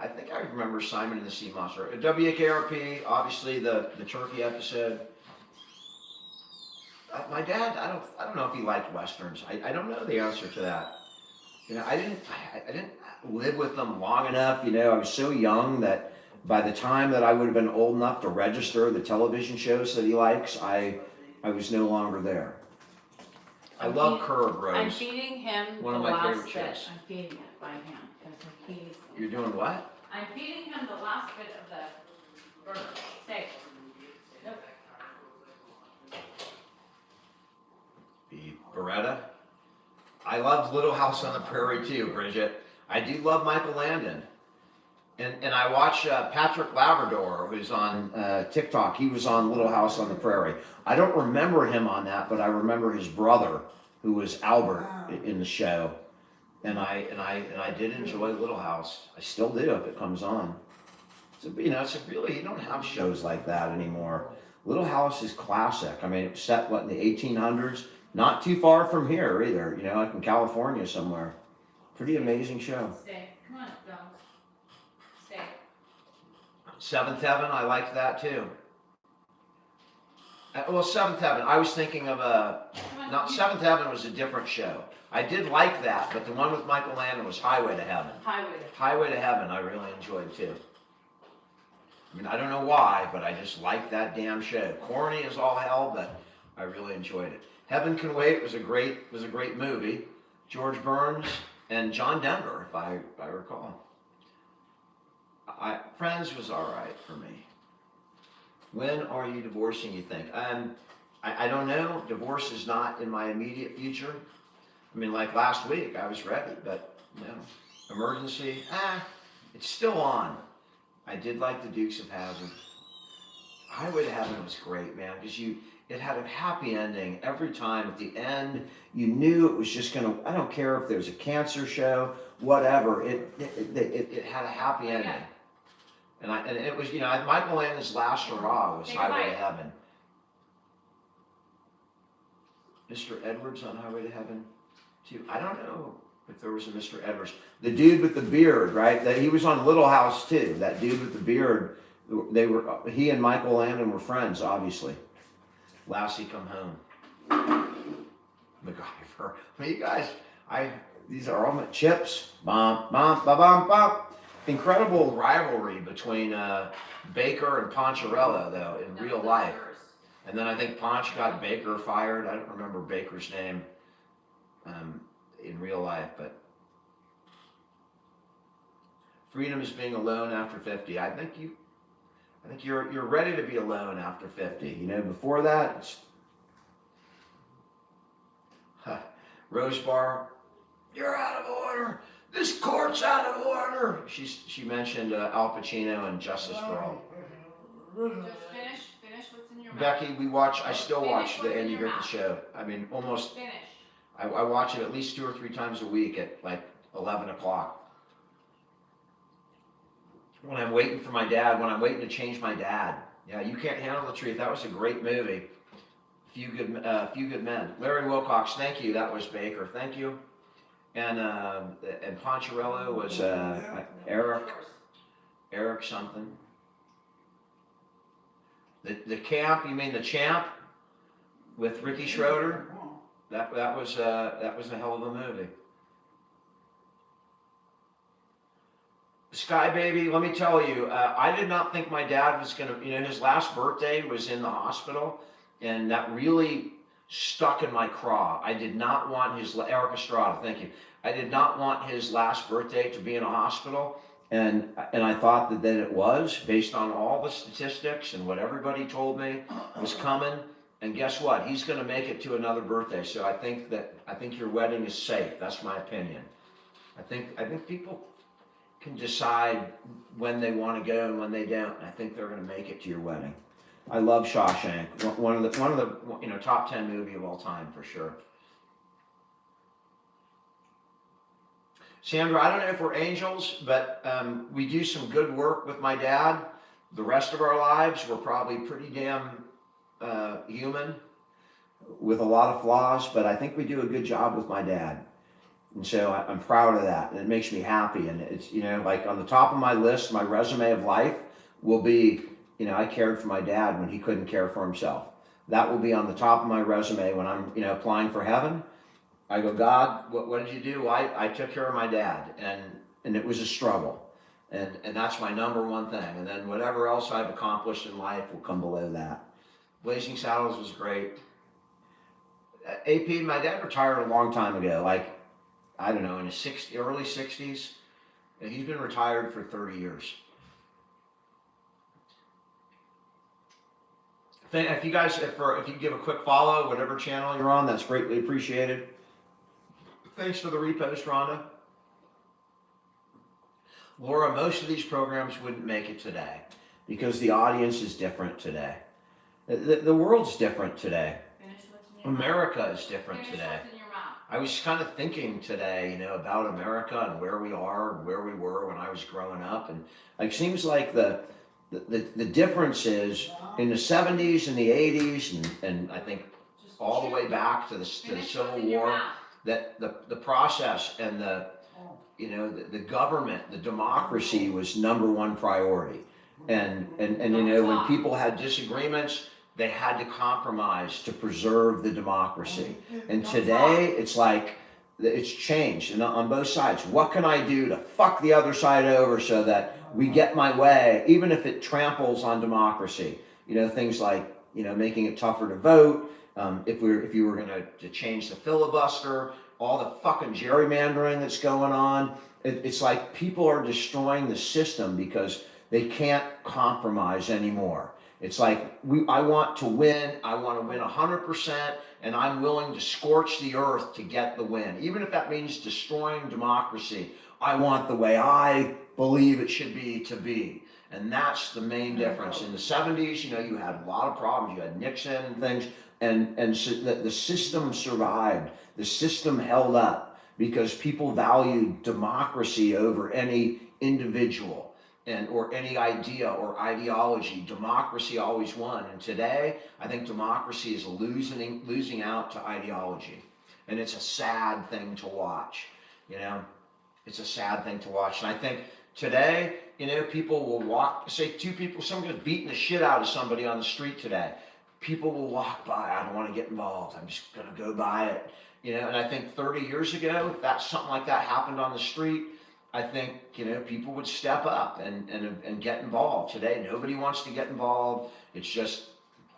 I think I remember Simon and the Sea Monster. WKRP, obviously the turkey episode. My dad, I don't know if he liked westerns. I don't know the answer to that. You know, I didn't live with them long enough. You know, I was so young that by the time that I would have been old enough to register the television shows that he likes, I was no longer there. I love Curb I'm Rose. feeding him One the of my last favorite bit. shows. I'm feeding it by hand because he's. You're doing what? I'm feeding him the last bit of the burger. Steak. Nope. The Beretta. I loved Little House on the Prairie too, Bridget. I do love Michael Landon. And I watch Patrick Labrador, who's on TikTok. He was on Little House on the Prairie. I don't remember him on that, but I remember his brother, who was Albert in the show. And I did enjoy Little House. I still do if it comes on. So, it's a really, you don't have shows like that anymore. Little House is classic. I mean, it was set, in the 1800s? Not too far from here either, like in California somewhere. Pretty amazing show. Stay. Come on, dogs. Stay. Seventh Heaven, I liked that too. Well, Seventh Heaven, I was thinking of Seventh Heaven was a different show. I did like that, but the one with Michael Landon was Highway to Heaven. Highway to Heaven, I really enjoyed too. I mean, I don't know why, but I just liked that damn show. Corny as all hell, but I really enjoyed it. Heaven Can Wait was a great movie. George Burns and John Denver, if I recall. Friends was all right for me. When are you divorcing, you think? I don't know. Divorce is not in my immediate future. I mean, like last week, I was ready, but no. Emergency, it's still on. I did like the Dukes of Hazzard. Highway to Heaven was great, man, because it had a happy ending every time. At the end, you knew it was just gonna. I don't care if there was a cancer show, whatever. It had a happy ending, and it was Michael Landon's last hurrah was Highway to Heaven. Mr. Edwards on Highway to Heaven, too. I don't know if there was a Mr. Edwards. The dude with the beard, right? That he was on Little House too. That dude with the beard. He and Michael Landon were friends, obviously. Lassie Come Home. MacGyver. I mean, you guys, these are all my chips. Bum, bum, ba bum, bum. Incredible rivalry between Baker and Poncherello, though, in real life. And then I think Ponch got Baker fired. I don't remember Baker's name in real life, but freedom is being alone after 50. I think you're ready to be alone after 50. Before that, it's Rose Bar. You're out of order. This court's out of order. She mentioned Al Pacino and Justice for All. Just finish what's in your mouth. Becky, I still watch the Andy Griffith Show. I mean, almost. Finish. I watch it at least 2 or 3 times a week at like 11 o'clock. When I'm waiting for my dad, when I'm waiting to change my dad. Yeah, You Can't Handle the Truth. That was a great movie. Few Good Men. Larry Wilcox, thank you. That was Baker. Thank you. And Poncherello was Eric something. The Camp, you mean The Champ with Ricky Schroeder? That was a hell of a movie. Sky Baby, let me tell you, I did not think my dad was gonna, his last birthday was in the hospital, and that really stuck in my craw. I did not want Eric Estrada, thank you. I did not want his last birthday to be in a hospital, and I thought that it was, based on all the statistics and what everybody told me was coming. And guess what? He's going to make it to another birthday. So I think your wedding is safe. That's my opinion. I think people can decide when they want to go and when they don't. And I think they're going to make it to your wedding. I love Shawshank. One of the top 10 movie of all time for sure. Sandra, I don't know if we're angels, but we do some good work with my dad. The rest of our lives, we're probably pretty damn human with a lot of flaws, but I think we do a good job with my dad. And so I'm proud of that, and it makes me happy. And it's, like on the top of my list, my resume of life will be, I cared for my dad when he couldn't care for himself. That will be on the top of my resume when I'm, applying for heaven. I go, God, what did you do? I took care of my dad, and it was a struggle. And that's my number one thing. And then whatever else I've accomplished in life will come below that. Blazing Saddles was great. AP, my dad retired a long time ago, like, I don't know, in his early 60s. And he's been retired for 30 years. If you guys, if you give a quick follow, whatever channel you're on, that's greatly appreciated. Thanks for the repost, Rhonda. Laura, most of these programs wouldn't make it today because the audience is different today. The world's different today. Finish what's in your mouth. America is different Finish today. what's in your mouth. I was kind of thinking today, about America and where we are, where we were when I was growing up, and it seems like the difference is in the '70s and the '80s, and I think Just all the way chew. back to the Finish Civil what's in your War, mouth. that the process and the government, the democracy was number one priority. And when people had disagreements, they had to compromise to preserve the democracy. And today, it's like, it's changed and on both sides. What can I do to fuck the other side over so that we get my way, even if it tramples on democracy? Things like, making it tougher to vote. If you were going to change the filibuster, all the fucking gerrymandering that's going on. It's like people are destroying the system because they can't compromise anymore. It's like I want to win. I want to win 100%, and I'm willing to scorch the earth to get the win, even if that means destroying democracy. I want the way I believe it should be to be, and that's the main difference. In the '70s, you had a lot of problems. You had Nixon and things, and so the system survived. The system held up because people valued democracy over any individual or any idea or ideology. Democracy always won. And today, I think democracy is losing out to ideology. And it's a sad thing to watch, It's a sad thing to watch. And I think today, people will walk, say someone gets beating the shit out of somebody on the street today. People will walk by. I don't want to get involved. I'm just going to go by it. And I think 30 years ago, if something like that happened on the street, I think, people would step up and get involved. Today, nobody wants to get involved. It's just,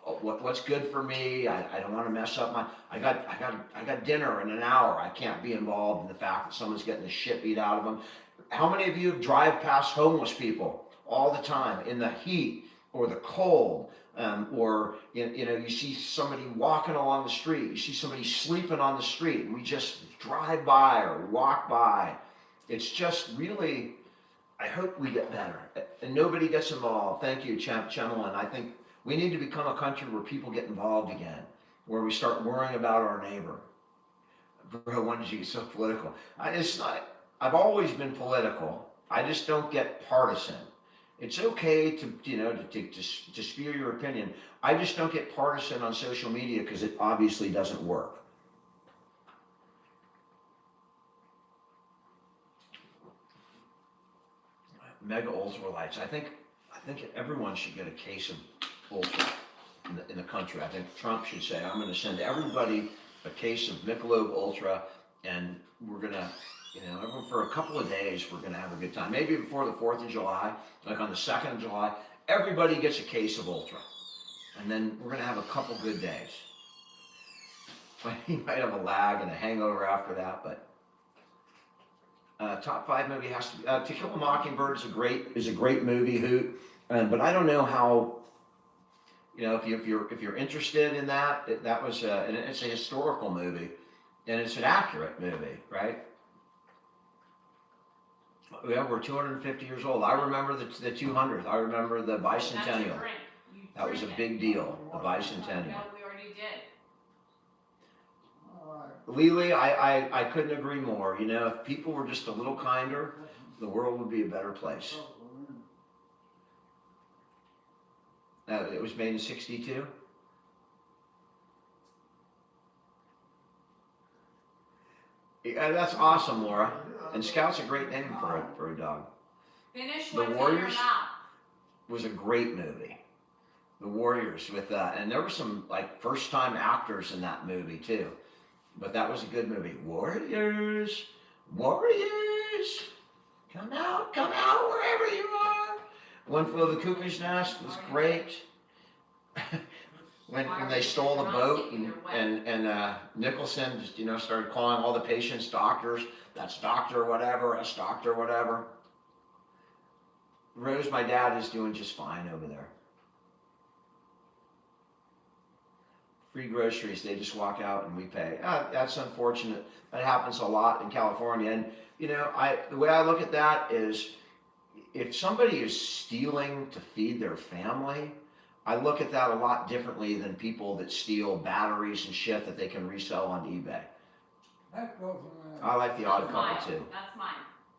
what's good for me. I don't want to mess up I got dinner in an hour. I can't be involved in the fact that someone's getting the shit beat out of them. How many of you drive past homeless people all the time in the heat or the cold? Or you see somebody walking along the street, you see somebody sleeping on the street, and we just drive by or walk by. It's just really, I hope we get better and nobody gets involved. Thank you, Chemelin. I think we need to become a country where people get involved again, where we start worrying about our neighbor. Bro, when did you get so political? I've always been political. I just don't get partisan. It's okay to spew your opinion. I just don't get partisan on social media because it obviously doesn't work. Mega Ultra Lights. I think everyone should get a case of Ultra in the country. I think Trump should say, I'm going to send everybody a case of Michelob Ultra, and we're going to, for a couple of days, we're going to have a good time. Maybe before the 4th of July, like on the 2nd of July, everybody gets a case of Ultra. And then we're going to have a couple good days. You might have a lag and a hangover after that, but top 5 movie has to be To Kill a Mockingbird is a great movie, Hoot. But I don't know how, if you're interested in that, and it's a historical movie, and it's an accurate movie, right? Yeah, we're 250 years old. I remember the 200th. I remember the bicentennial. That was a big deal, the bicentennial. No, we already did. Lily, I couldn't agree more. If people were just a little kinder, the world would be a better place. It was made in '62. Yeah, that's awesome, Laura. And Scout's a great name for a dog. Finish The what's in your Warriors mouth. was a great movie. The Warriors and there were some first-time actors in that movie too. But that was a good movie. Warriors, come out wherever you are. One Flew Over the Cuckoo's Nest was great. when they stole the boat and Nicholson just started calling all the patients doctors. That's Doctor whatever. That's Doctor whatever. Rose, my dad, is doing just fine over there. Free groceries, they just walk out and we pay. That's unfortunate. That happens a lot in California. And the way I look at that is, if somebody is stealing to feed their family, I look at that a lot differently than people that steal batteries and shit that they can resell on eBay. That goes in there. I like the Odd That's Couple mine. too. That's mine.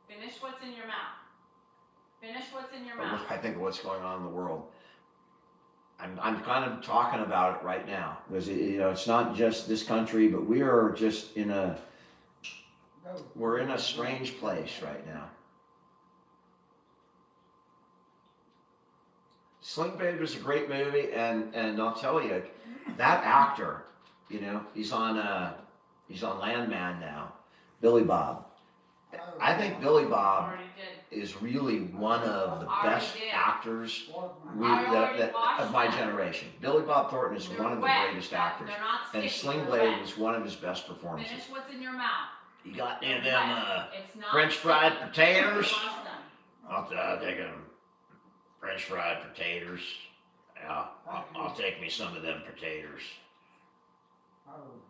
Finish what's in your mouth. Finish what's in your But mouth. I think what's going on in the world. I'm kind of talking about it right now because it's not just this country, but we are just we're in a strange place right now. Slingblade was a great movie, and I'll tell you, that actor, he's on Landman now, Billy Bob. I think Billy Bob Already did. is really one of the best actors of my generation. Billy Bob Thornton is one of the greatest actors, They're not and sticky, they're Slingblade wet. was one of his best performances. Finish what's in your mouth. You got any of They're them wet. It's not French fried sticky. potatoes? Wash them. I'll take them French fried potatoes. Yeah, I'll take me some of them potatoes.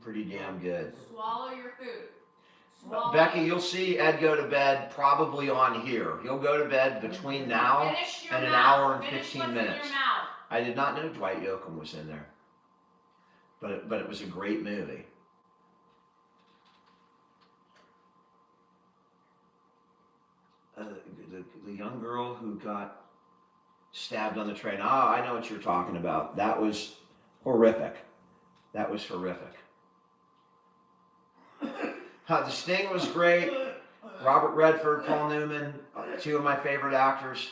Pretty damn good. Swallow your food. Swallow Becky, it. you'll see Ed go to bed probably on here. He'll go to bed between now Finish your and an mouth. hour and Finish 15 what's minutes. In your mouth. I did not know Dwight Yoakam was in there, but it was a great movie. The young girl who got stabbed on the train. Oh, I know what you're talking about. That was horrific. That was horrific. The Sting was great. Robert Redford, Paul Newman, two of my favorite actors.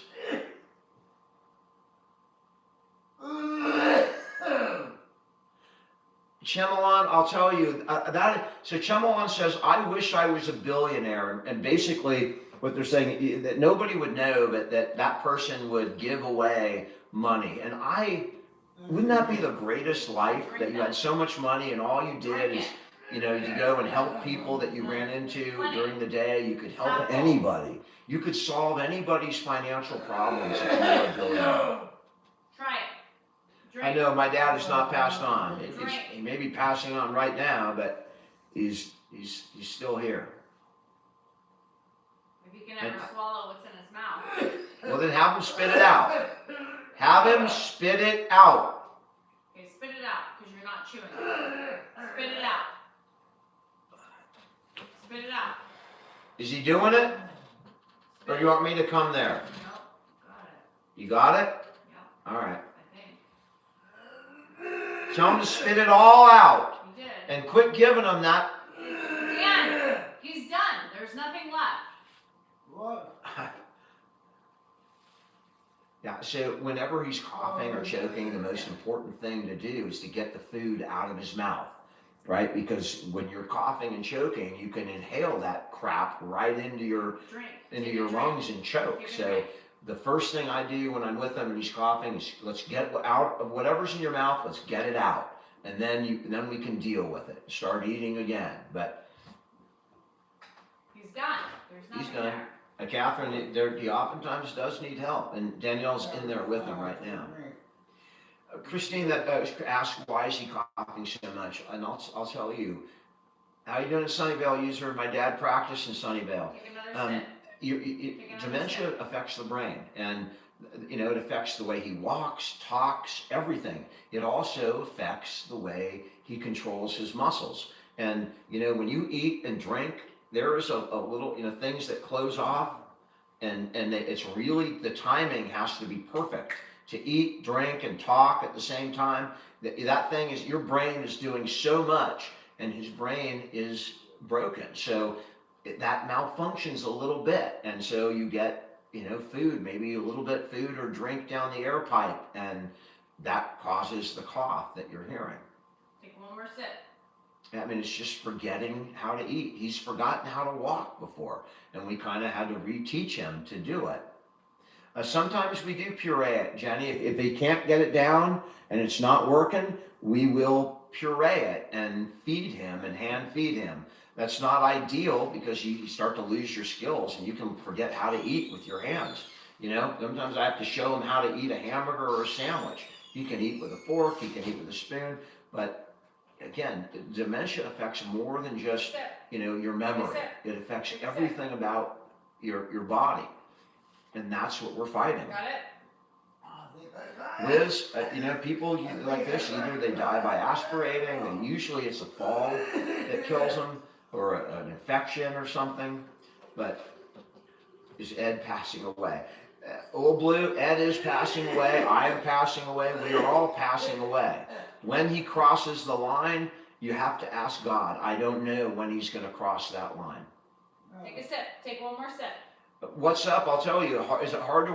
Chemalan, I'll tell you, so Chemalan says, I wish I was a billionaire. And basically what they're saying, that nobody would know, but that person would give away money. And wouldn't that be the greatest life, that you had so much money and all you did is, you go and help people that you ran into during the day. You could help anybody. You could solve anybody's financial problems if you were a billionaire. Try it. Drink. I know my dad has not passed on. Drink. He may be passing on right now, but he's still here. If he can ever swallow what's in his mouth. Well, then have him spit it out. Have him spit it out. Okay, spit it out, because you're not chewing it. Spit it out. Spit it out. Is he doing it? Or you want me to come there? Nope, got it. You got it? Yep, All right. I think. Tell him to spit it all out. He did. And quit giving him that. Dan, he's done. There's nothing left. What? Yeah, so whenever he's coughing or choking, the most important thing to do is to get the food out of his mouth, right? Because when you're coughing and choking, you can inhale that crap right into your Drink. lungs and choke. So the first thing I do when I'm with him and he's coughing is let's get out of whatever's in your mouth, let's get it out. And then we can deal with it. Start eating again. But He's done. There's nothing he's done. there. Catherine, he oftentimes does need help, and Danielle's in there with him right now. Christine that asked why is he coughing so much, and I'll tell you. How you doing in Sunnyvale? You heard my dad practice in Sunnyvale. Take another sip. Dementia affects the brain, and it affects the way he walks, talks, everything. It also affects the way he controls his muscles. And when you eat and drink, there is a little, things that close off, and it's really, the timing has to be perfect to eat, drink, and talk at the same time. That thing is, your brain is doing so much, and his brain is broken. So that malfunctions a little bit, and so you get, food, maybe a little bit food or drink down the air pipe, and that causes the cough that you're hearing. Take one more sip. I mean, it's just forgetting how to eat. He's forgotten how to walk before, and we kind of had to reteach him to do it. Sometimes we do puree it, Jenny. If he can't get it down and it's not working, we will puree it and feed him and hand feed him. That's not ideal because you start to lose your skills and you can forget how to eat with your hands. Sometimes I have to show him how to eat a hamburger or a sandwich. He can eat with a fork, he can eat with a spoon, but again, dementia affects more than just, your memory. It affects everything about your body. And that's what we're fighting. Got it? Liz, people like this, either they die by aspirating, and usually it's a fall that kills them. or an infection or something. But is Ed passing away? Old Blue, Ed is passing away. I am passing away. We are all passing away. When he crosses the line, you have to ask God. I don't know when he's going to cross that line. Take a sip. Take one more sip. What's up? I'll tell you. Is it hard to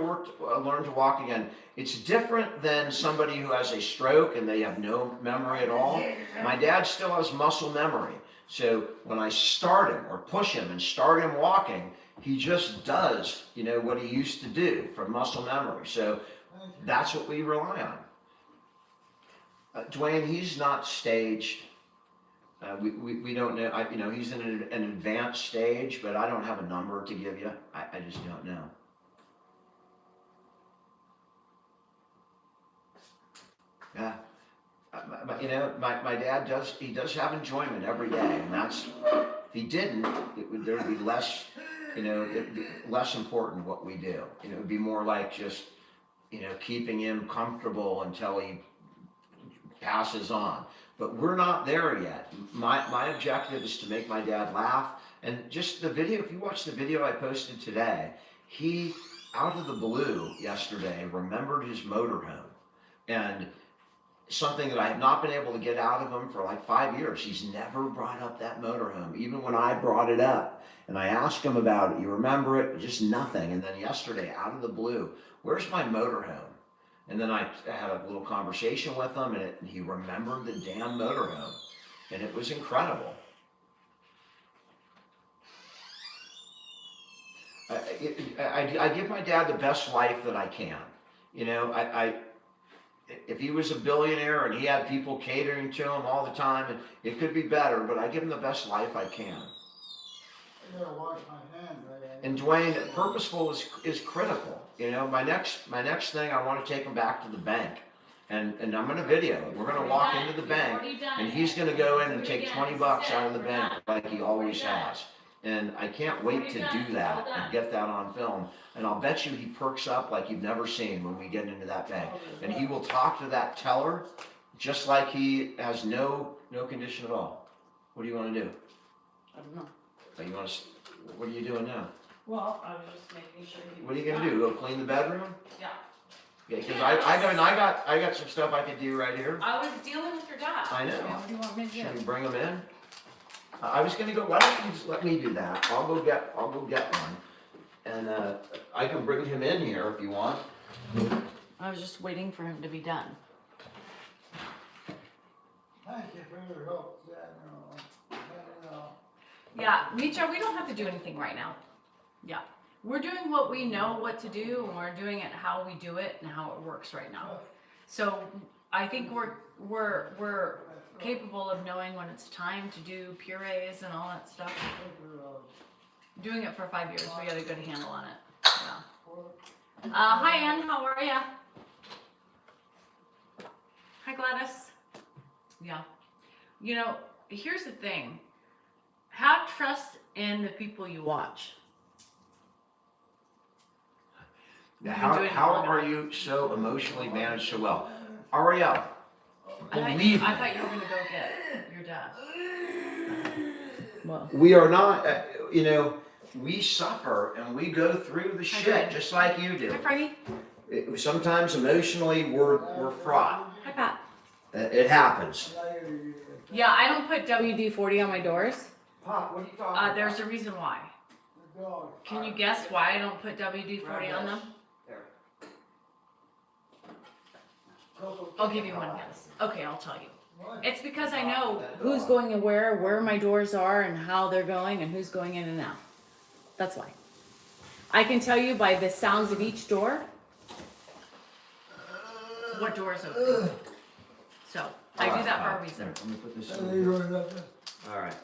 learn to walk again? It's different than somebody who has a stroke and they have no memory at all. My dad still has muscle memory. So when I start him or push him and start him walking, he just does, what he used to do from muscle memory. So that's what we rely on. Dwayne, he's not staged. We don't know. He's in an advanced stage, but I don't have a number to give you. I just don't know. Yeah. My dad does have enjoyment every day, and that's, if he didn't, there would be less, it'd be less important what we do. It would be more like just, keeping him comfortable until he passes on. But we're not there yet. My objective is to make my dad laugh. And just the video, if you watch the video I posted today, he, out of the blue yesterday, remembered his motorhome. And something that I have not been able to get out of him for like 5 years. He's never brought up that motorhome, even when I brought it up. And I asked him about it. You remember it? Just nothing. And then yesterday, out of the blue, where's my motorhome? And then I had a little conversation with him, and he remembered the damn motorhome. And it was incredible. I give my dad the best life that I can. If he was a billionaire and he had people catering to him all the time, and it could be better, but I give him the best life I can. I gotta wash my hands. And Dwayne, Purposeful is critical. My next thing, I want to take him back to the bank, and I'm gonna video it. We're gonna walk into the bank, and he's gonna go in and take $20 out of the bank like he always has. And I can't wait to do that and get that on film. And I'll bet you he perks up like you've never seen when we get into that bank. And he will talk to that teller just like he has no condition at all. What do you want to do? I don't know. What are you doing now? Well, I was just making sure he was What are you gonna do? Go clean the bedroom? Yeah. Yeah, because I got some stuff I could do right here. I was dealing with your dad. I know. What do you want me to do? Should we bring them in? I was gonna go. Why don't you just let me do that? I'll go get one, and I can bring him in here if you want. I was just waiting for him to be done. Thank you for your help, Danielle. Yeah, Mitra, we don't have to do anything right now. Yeah. We're doing what we know what to do, and we're doing it how we do it and how it works right now. So I think we're capable of knowing when it's time to do purees and all that stuff. Doing it for 5 years, we got a good handle on it. Yeah. Hi Ann, how are ya? Hi Gladys. Yeah. Here's the thing. Have trust in the people you watch. How are you so emotionally managed so well? Ariel, believe I me. thought you were gonna go get your dad. Well, We are not, we suffer and we go through the shit Greg. just like you do. hi Prairie. Sometimes emotionally we're fraught. Hi Pat. It happens. Yeah, I don't put WD-40 on my doors. Pop, what are you talking There's a reason why. Can you guess why I don't put WD-40 on them? I'll give you one guess. Okay, I'll tell you. It's because I know who's going and where my doors are, and how they're going, and who's going in and out. That's why. I can tell you by the sounds of each door what door is open. So I do that for a reason. Let me put this in. All right.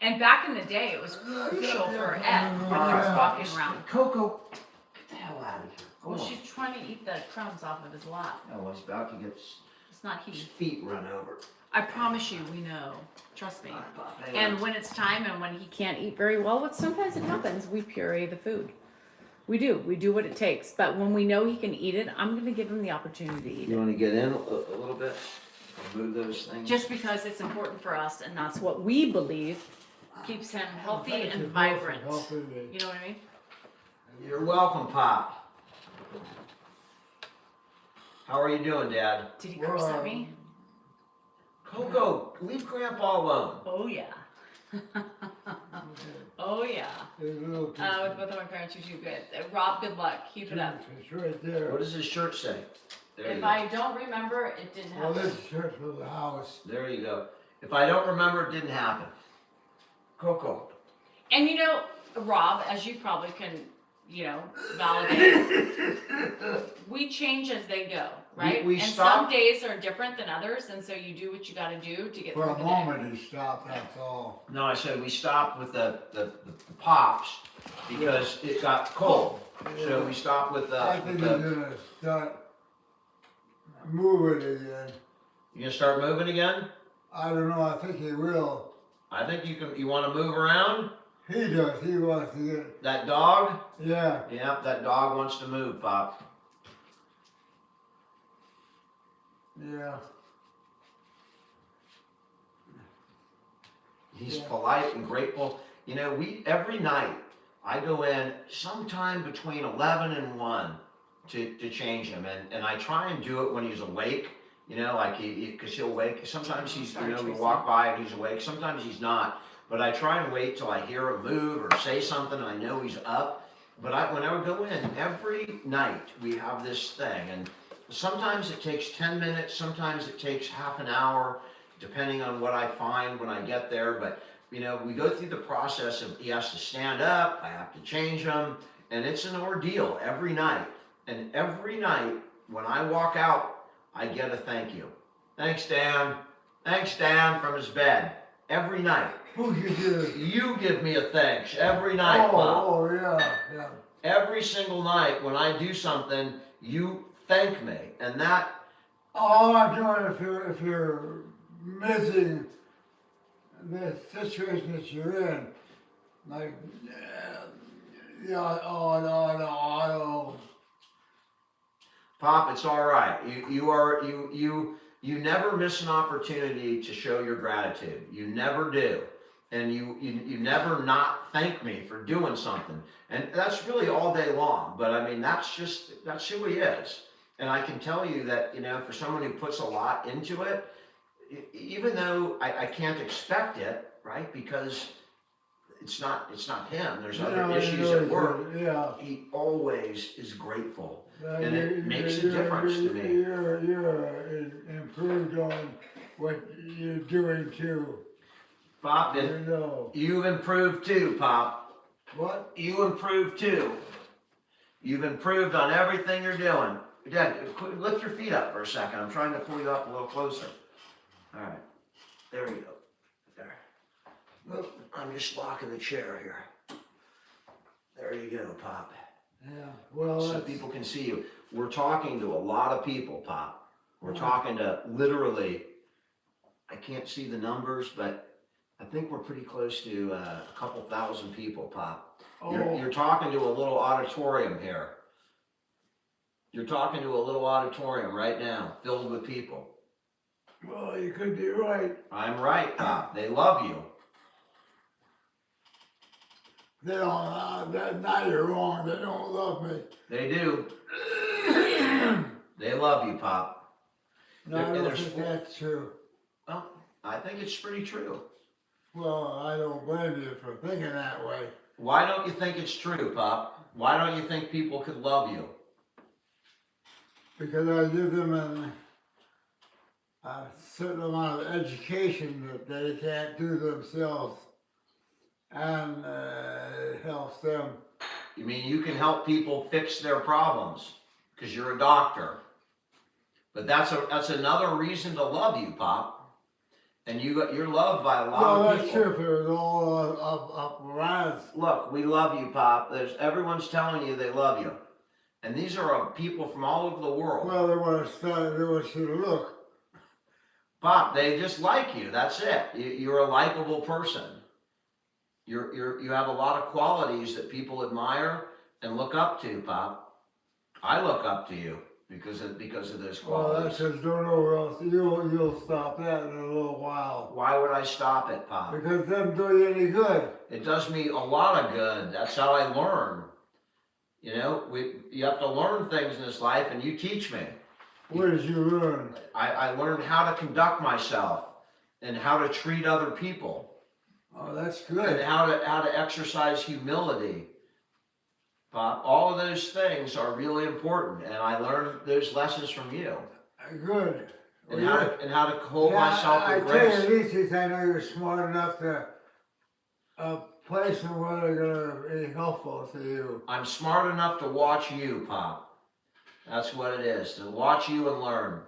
And back in the day, it was crucial for Ed when he was walking around. Coco, get the hell out of here. Well, she's trying to eat the crumbs off of his lap. Oh, he's about to get It's not his he. feet run over. I promise you, we know. Trust me. All right, Pop, hang And on. when it's time and when he can't eat very well, which sometimes it happens, we puree the food. We do. We do what it takes. But when we know he can eat it, I'm going to give him the opportunity to eat You it. want to get in a little bit? Move those things. just because it's important for us, and that's what we believe keeps him healthy Thank and you both for vibrant. helping me. You know what I mean? You're welcome, Pop. How are you doing, Dad? Did he curse at me? Coco, leave Grandpa alone. Oh yeah. Oh yeah. There's a little With both of my parents, you do good. Rob, good luck. Keep it up. It's right there. What does his shirt say? There you If go. I don't remember, it didn't Well, happen. this church was a house. There you go. If I don't remember, it didn't happen. Coco. And you know, Rob, as you probably can, you know, validate, we change as they go, right? We and stop- some days are different than others, and so you do what you got to do to get For through a the moment he stopped, that's all. No, I said we stopped with the pops because it got cold. So we stopped with I think the. he's gonna start moving again. You gonna start moving again? I don't know, I think he will. I think you can. You want to move around? He does, he wants to get, That dog? yeah. Yeah, that dog wants to move, Pop. Yeah. He's Yeah. polite and grateful. You know, every night I go in sometime between 11 and 1 to change him, and I try and do it when he's awake. You know, like because he'll wake. Sometimes he's, Sorry, you know, we Tracy. walk by and he's awake. Sometimes he's not. But I try and wait till I hear him move or say something and I know he's up. But when I go in, every night we have this thing, and sometimes it takes 10 minutes, sometimes it takes half an hour, depending on what I find when I get there. But, you know, we go through the process of he has to stand up, I have to change him, and it's an ordeal every night. And every night when I walk out, I get a thank you. Thanks, Dan. Thanks, Dan, from his bed. Every night. Who you do? You give me a thanks every night, Pop. Oh, yeah, yeah. Every single night when I do something, you thank me. And that, All I'm doing, if you're missing the situation that you're in, like, yeah, oh, no. Pop, it's all right. You never miss an opportunity to show your gratitude. You never do. And you never not thank me for doing something. And that's really all day long. But I mean, that's who he is. And I can tell you that, you know, for someone who puts a lot into it, even though I can't expect it, right? Because it's not him. There's other issues at work. Yeah. He always is grateful. And You- it makes a you're- difference to me. You're improved on what you're doing too. Pop, You know. you've improved too, Pop. What? You improved too. You've improved on everything you're doing. Dad, lift your feet up for a second. I'm trying to pull you up a little closer. All right. There you go. There. Oop, I'm just locking the chair here. There you go, Pop. Yeah, well, So that's, people can see you. We're talking to a lot of people, Pop. We're talking to literally, I can't see the numbers, but I think we're pretty close to a couple thousand people, Pop. You're talking to a little auditorium here. You're talking to a little auditorium right now, filled with people. well, you could be right. I'm right, Pop. They love you. They don't, now you're wrong, they don't love me. They do. They love you, Pop. No, I don't There's think four- that's true. Well, I think it's pretty true. Well, I don't blame you for thinking that way. Why don't you think it's true, Pop? Why don't you think people could love you? Because I give them a certain amount of education that they can't do themselves. And it helps them. You mean you can help people fix their problems because you're a doctor. But that's another reason to love you, Pop. And you're loved by a lot Well, of that's people. true if it was all up around. Look, we love you, Pop. Everyone's telling you they love you. And these are people from all over the world. Well, they want you to look. Pop, they just like you. That's it. You're a likable person. You have a lot of qualities that people admire and look up to, Pop. I look up to you. because of those Well, that's qualities. just don't know where else, you'll stop that in a little while. Why would I stop it, Pop? Because it doesn't do you any good. It does me a lot of good. That's how I learn. You know, you have to learn things in this life, and you teach me. Where did you learn? I learned how to conduct myself and how to treat other people Oh, that's and good. how to exercise humility. All of those things are really important, and I learned those lessons from you. Good. And how to hold Yeah, myself I with tell you, grace. these things, I know you're smart enough to place them where they're gonna be helpful to you. I'm smart enough to watch you, Pop. That's what it is, to watch you and learn.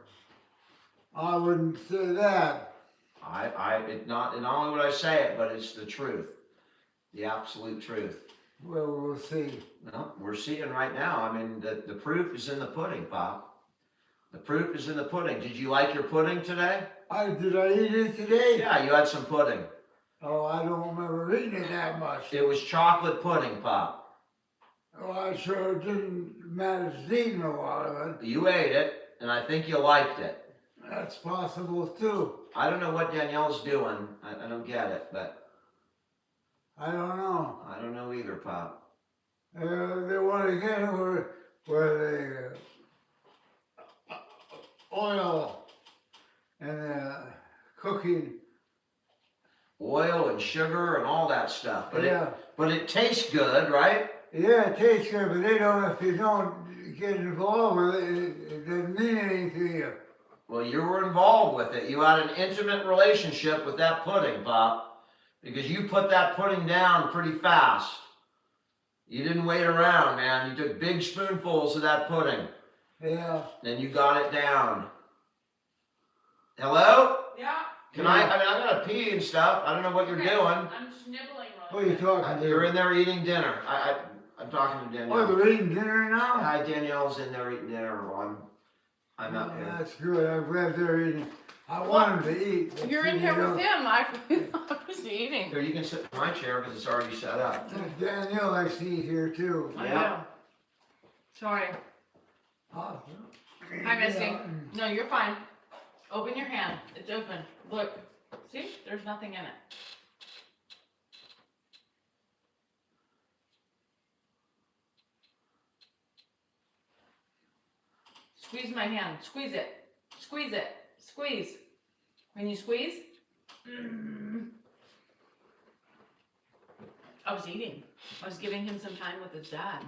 I wouldn't say that. Not only would I say it, but it's the truth, the absolute truth. Well, we'll see. No, we're seeing right now. I mean, the proof is in the pudding, Pop. The proof is in the pudding. Did you like your pudding today? Did I eat it today? Yeah, you had some pudding. Oh, I don't remember eating it that much. It was chocolate pudding, Pop. Oh, I sure didn't manage eating a lot of it. You ate it, and I think you liked it. That's possible too. I don't know what Danielle's doing. I don't get it, but I don't know. I don't know either, Pop. They want to get it where they oil and cooking. Oil and sugar and all that stuff, but Yeah. it tastes good, right? Yeah, it tastes good, but they don't. If you don't get involved with it, it doesn't mean anything to you. Well, you were involved with it. You had an intimate relationship with that pudding, Pop, because you put that pudding down pretty fast. You didn't wait around, man. You took big spoonfuls of that pudding, Yeah. and you got it down. Hello? Yeah. Can I mean, I gotta pee and stuff. I don't know what you're Okay, doing. I'm just nibbling Who really are you quick. talking to? You're in there eating dinner. I'm talking to Oh, Danielle. they're eating dinner now? Hi, Danielle's in there eating dinner while I'm out here. That's good. I'm glad they're eating. I want them to eat. but You're in see, here they with don't. him. I was eating. Here, you can sit in my chair because it's already set up. Danielle likes to eat here too. I Yeah. know. Sorry. Awesome. Hi, Missy. No, you're fine. Open your hand. It's open. Look. See? There's nothing in it. Squeeze my hand. Squeeze it. Squeeze it. Squeeze. Can you squeeze? I was eating. I was giving him some time with his dad.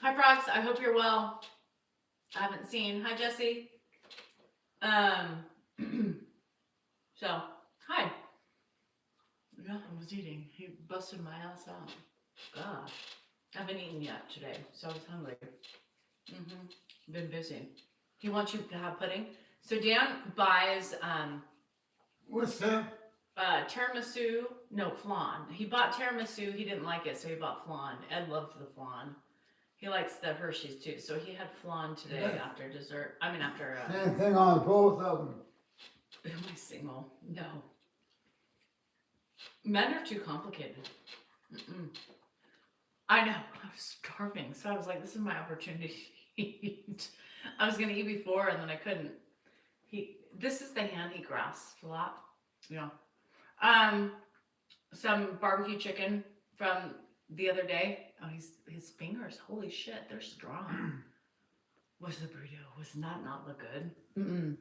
Hi, Frogs. I hope you're well. I haven't seen. Hi, Jesse. So, hi. Yeah, I was eating. He busted my ass out. God. I haven't eaten yet today, so I was hungry. Been busy. He wants you to have pudding. So Dan buys What's that? tiramisu. No, flan. He bought tiramisu. He didn't like it, so he bought flan. Ed loved the flan. He likes the Hershey's too, so he had flan today Yeah. after dessert. I mean after. Same thing on both of them. Am I single? No. Men are too complicated. I know. I was starving, so I was like, "This is my opportunity to eat." I was gonna eat before, and then I couldn't. This is the hand he grasps a lot. Yeah. Some barbecue chicken from the other day. Oh, his fingers. Holy shit, they're strong. Was the burrito? Was not look good?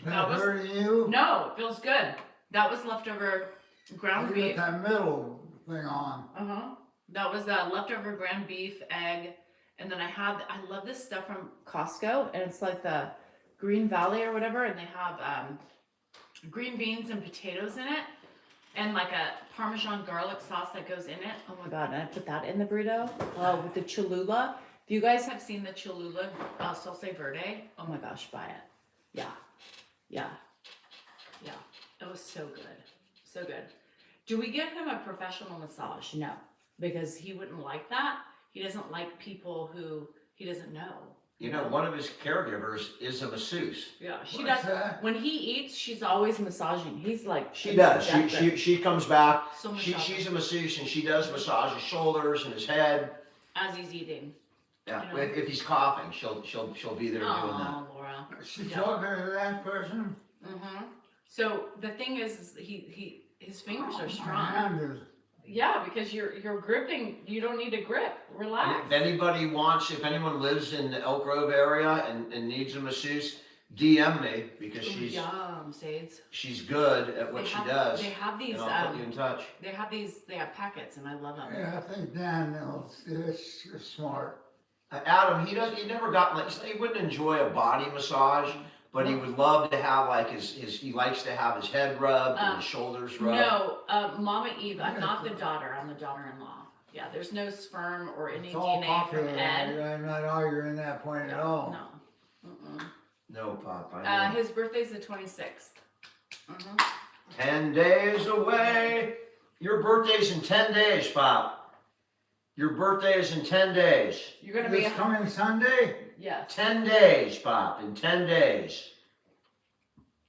That was- hurting you? No, it feels good. That was leftover ground You beef. got that middle thing on. That was leftover ground beef, egg, and then I love this stuff from Costco, and it's like the Green Valley or whatever, and they have green beans and potatoes in it, and like a Parmesan garlic sauce that goes in it. Oh my god! And I put that in the burrito with the Cholula. If you guys have seen the Cholula salsa verde, oh my gosh, buy it. Yeah. It was so good. So good. Do we give him a professional massage? No, because he wouldn't like that. He doesn't like people who he doesn't know. You know, one of his caregivers is a masseuse. Yeah, she What's does. that? When he eats, she's always massaging. He's like She does. She She comes back. so She's massaging a masseuse and she does massage his shoulders and his head. as he's eating. Yeah, You know? if he's coughing, she'll be there doing that. Oh, Laura. She Yeah. talking to that person? Mm-hmm. So the thing is his fingers are My strong. hand is, Yeah, because you're gripping. You don't need to grip. Relax. And if anyone lives in the Elk Grove area and needs a masseuse, DM me because Ooh, yum, Sades. she's good at what They she have- does, They have these. and I'll put you in touch. They have packets, and I love them. yeah, I think Danielle is smart. Adam, he never got like, he wouldn't enjoy a body massage, but he would love to have like he likes to have his head rubbed and his shoulders rubbed. No, Mama Eve. I'm not the daughter. I'm the daughter-in-law. Yeah, there's no sperm or any It's all DNA popular. from Ed. I'm not arguing that point at all. No. Mm-mm. No, Pop, I know. His birthday's the 26th. 10 days away. Your birthday's in 10 days, Pop. Your birthday is in 10 days. You're gonna be This coming Sunday? yes. 10 days, Pop, in 10 days.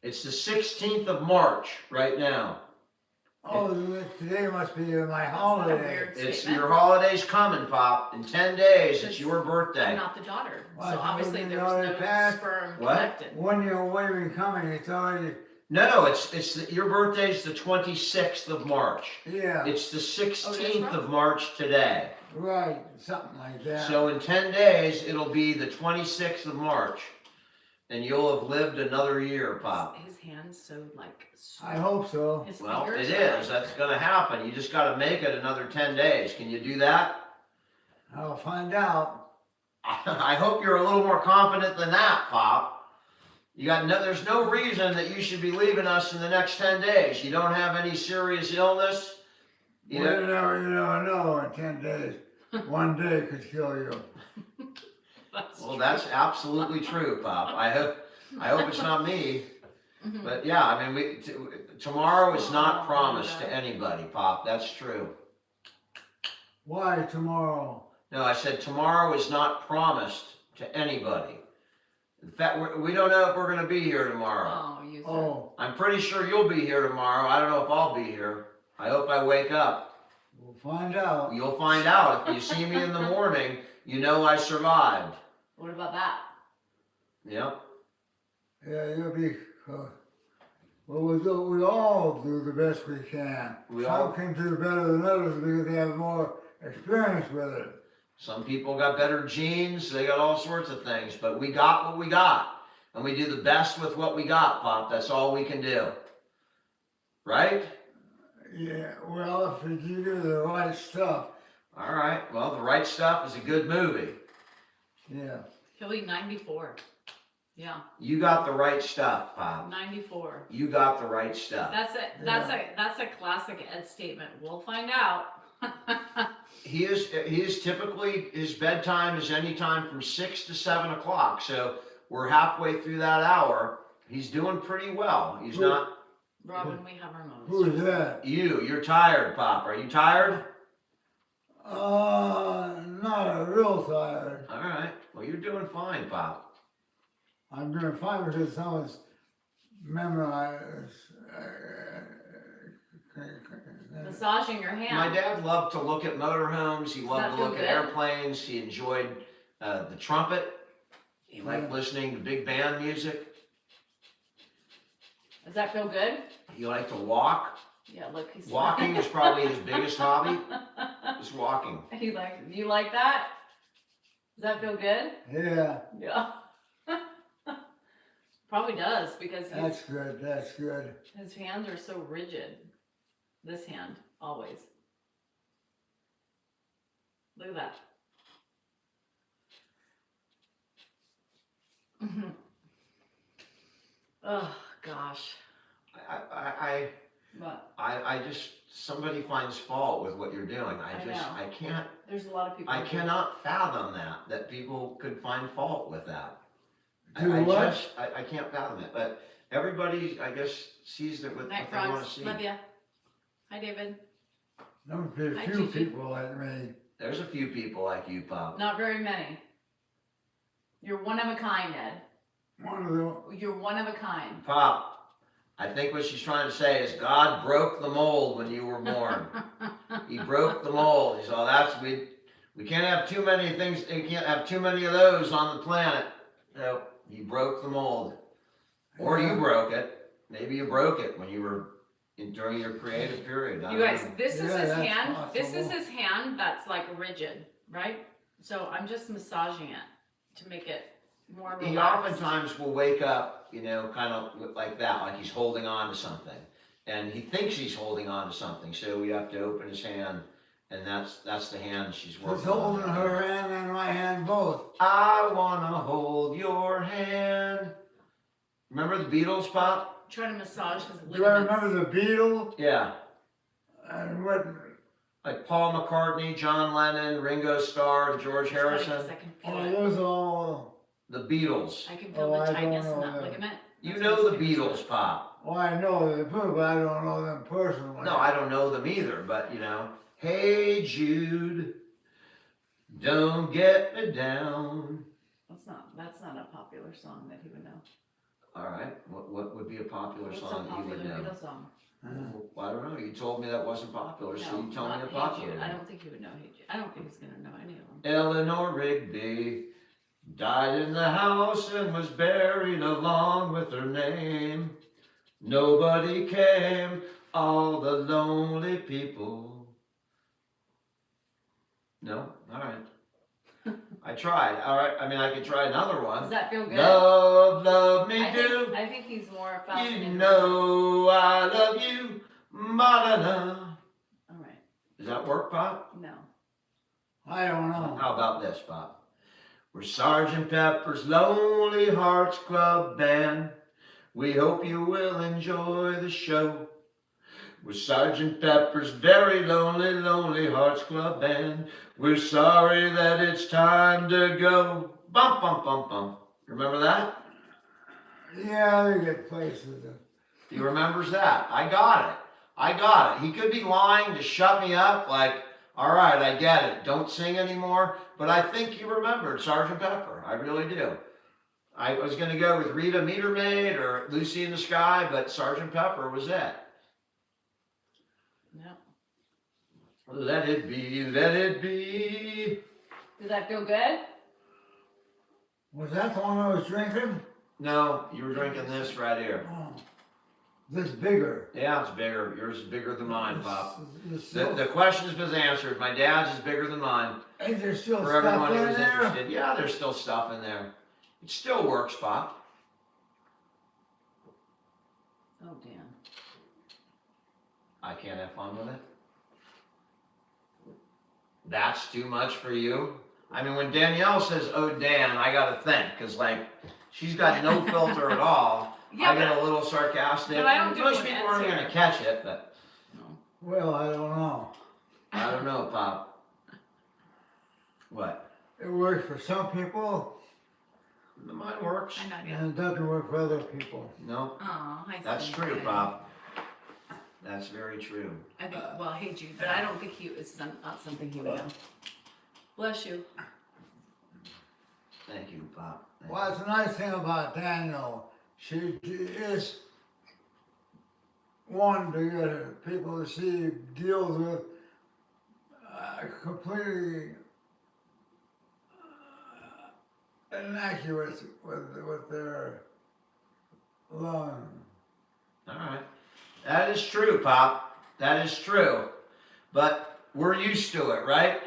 It's the 16th of March right now. Oh, today must be my That's not a holiday. weird It's statement. your holiday's coming, Pop. In 10 days, it's Because your I'm birthday. not the daughter, Well, so it's obviously already there was no passed. sperm What? connected. When you're waving coming, it's already, No, your birthday's the 26th of March. yeah, It's the 16th right. of March today. right, something like that. So in 10 days, it'll be the 26th of March. And you'll have lived another year, Pop. His hand's so like. I hope so. His Well, it fingers is. are- That's gonna happen. You just gotta make it another 10 days. Can you do that? I'll find out. I hope you're a little more confident than that, Pop. There's no reason that you should be leaving us in the next 10 days. You don't have any serious illness. You know, You never know in 10 days. One day could kill you. well, that's absolutely true, Pop. I hope it's not me. Mhm. But yeah, I mean, tomorrow is not promised to anybody, Pop. That's true. Why tomorrow? No, I said tomorrow is not promised to anybody. In fact, we don't know if we're going to be here tomorrow. Oh, you said. Oh, I'm pretty sure you'll be here tomorrow. I don't know if I'll be here. I hope I wake up. we'll find out. You'll find out. If you see me in the morning, you know I survived. What about that? Yep. Yeah, you'll be. Well, we all do the best we can. We Some all- can do better than others because they have more experience with it. Some people got better genes. They got all sorts of things. But we got what we got. And we do the best with what we got, Pop. That's all we can do. Right? Yeah, well, if you do the right stuff, All right. Well, The Right Stuff is a good movie. yeah. He'll be 94. Yeah, You got the right stuff, Pop. 94. You got the right stuff. That's a classic Ed statement. We'll find out. He is typically, his bedtime is anytime from 6 to 7 o'clock. So we're halfway through that hour. He's doing pretty well. He's Who- not, Robin, we have our moments. Who is that? you're tired, Pop. Are you tired? Not real tired. All right. Well, you're doing fine, Pop. I'm doing fine because someone's memorized. Massaging your hand. My dad loved to look at motorhomes. He loved that to feel look at good? airplanes. He enjoyed the trumpet. He liked Yeah. listening to big band music. Does that feel good? He liked to walk. Yeah, look, he's Walking is probably his biggest hobby. Just walking. You like that? Does that feel good? Yeah, Yeah. Probably does because that's good. That's good. his hands are so rigid. This hand, always. Look at that. Mhm. Oh gosh. What? I just, somebody finds fault with what you're doing. I know. There's a lot of people. I who do. cannot fathom that people could find fault with that. Do what? I can't fathom it, but everybody, I guess, sees it with Night what they want to frogs. see. Love ya. Hi, David. Don't be a Hi, few Gigi. people like me. There's a few people like you, Pop. Not very many. You're one of a kind, Ed. One of the You're one of a kind. Pop, I think what she's trying to say is God broke the mold when you were born. He broke the mold. He said, oh, we We can't have too many things, you can't have too many of those on the planet. So you broke the mold. Or you broke it. Maybe you broke it when you were during your creative period. I You don't guys, know. this is Yeah, his that's hand, this is possible. his hand that's like rigid, right? So I'm just massaging it to make it more relaxed. He oftentimes will wake up, you know, kind of like that, like he's holding on to something. And he thinks he's holding on to something, so we have to open his hand, and that's the hand she's working She's on. holding her hand and my hand both. I wanna hold your hand. Remember the Beatles, Pop? Trying to massage his ligaments. Do I remember the Beatles? Yeah. And what, Like Paul McCartney, John Lennon, Ringo Starr, George It's funny 'cause Harrison. I can feel oh, it. those all, The Beatles. I can feel Oh, the I don't tightness in know that that. ligament. You That's know what the his fingers Beatles, Pop. well, I know the people, but I don't know them personally. No, I don't know them either, but you know. Hey Jude, don't get me down. That's not a popular song that he would know. All right, what would be a popular What's song a that you popular would know? Beatles song? Well, I don't know. You told me that wasn't popular, so No, you tell me not a Hey popular Jude. I one. don't think he would know Hey Jude. I don't think he's gonna know any of them. Eleanor Rigby died in the house and was buried along with her name. Nobody came, all the lonely people. No? All right. I tried. All right. I mean, I could try another Does one. that feel good? Love me do. I think he's more You fascinated. know I love you. Ma-da-da. All right. Does that work, Pop? No. I don't know. How about this, Pop? We're Sergeant Pepper's Lonely Hearts Club Band. We hope you will enjoy the show. We're Sergeant Pepper's very lonely, lonely Hearts Club Band. We're sorry that it's time to go. Bum, bum, bum, bum. Remember that? Yeah, they get places. He remembers that. I got it. He could be lying to shut me up, like, all right, I get it. Don't sing anymore. But I think he remembered Sergeant Pepper. I really do. I was going to go with Rita Meter Maid or Lucy in the Sky, but Sergeant Pepper was it. No. Let it be, let it be. Does that feel good? Was that the one I was drinking? No, you were drinking this right here. Oh, this bigger. Yeah, it's bigger. Yours is bigger than mine, Pop. This, The question has been answered. My dad's is bigger than mine. is there still For everyone stuff in who's there? interested. Yeah, there's still stuff in there. It still works, Pop. Oh, Dan. I can't have fun with it. That's too much for you. I mean, when Danielle says, "Oh, Dan," I gotta think, cause like she's got no filter at all. Yeah, I get a little sarcastic. but I don't do Most it when people Ed's aren't here. gonna catch it, but No. Well, I don't know. I don't know, Pop. What? It works for some people Mine works. I know, and yeah. it doesn't work for other people. No, Oh, I that's see. true, Pop. That's very true. I think, well, hey Jude, but I don't think it's not something he would know. Bless you. Thank you, Pop. Thank Well, you. it's a nice thing about Danielle. She is one to get people to see deals with completely inaccurate with their lung. All right. That is true, Pop. That is true. But we're used to it, right?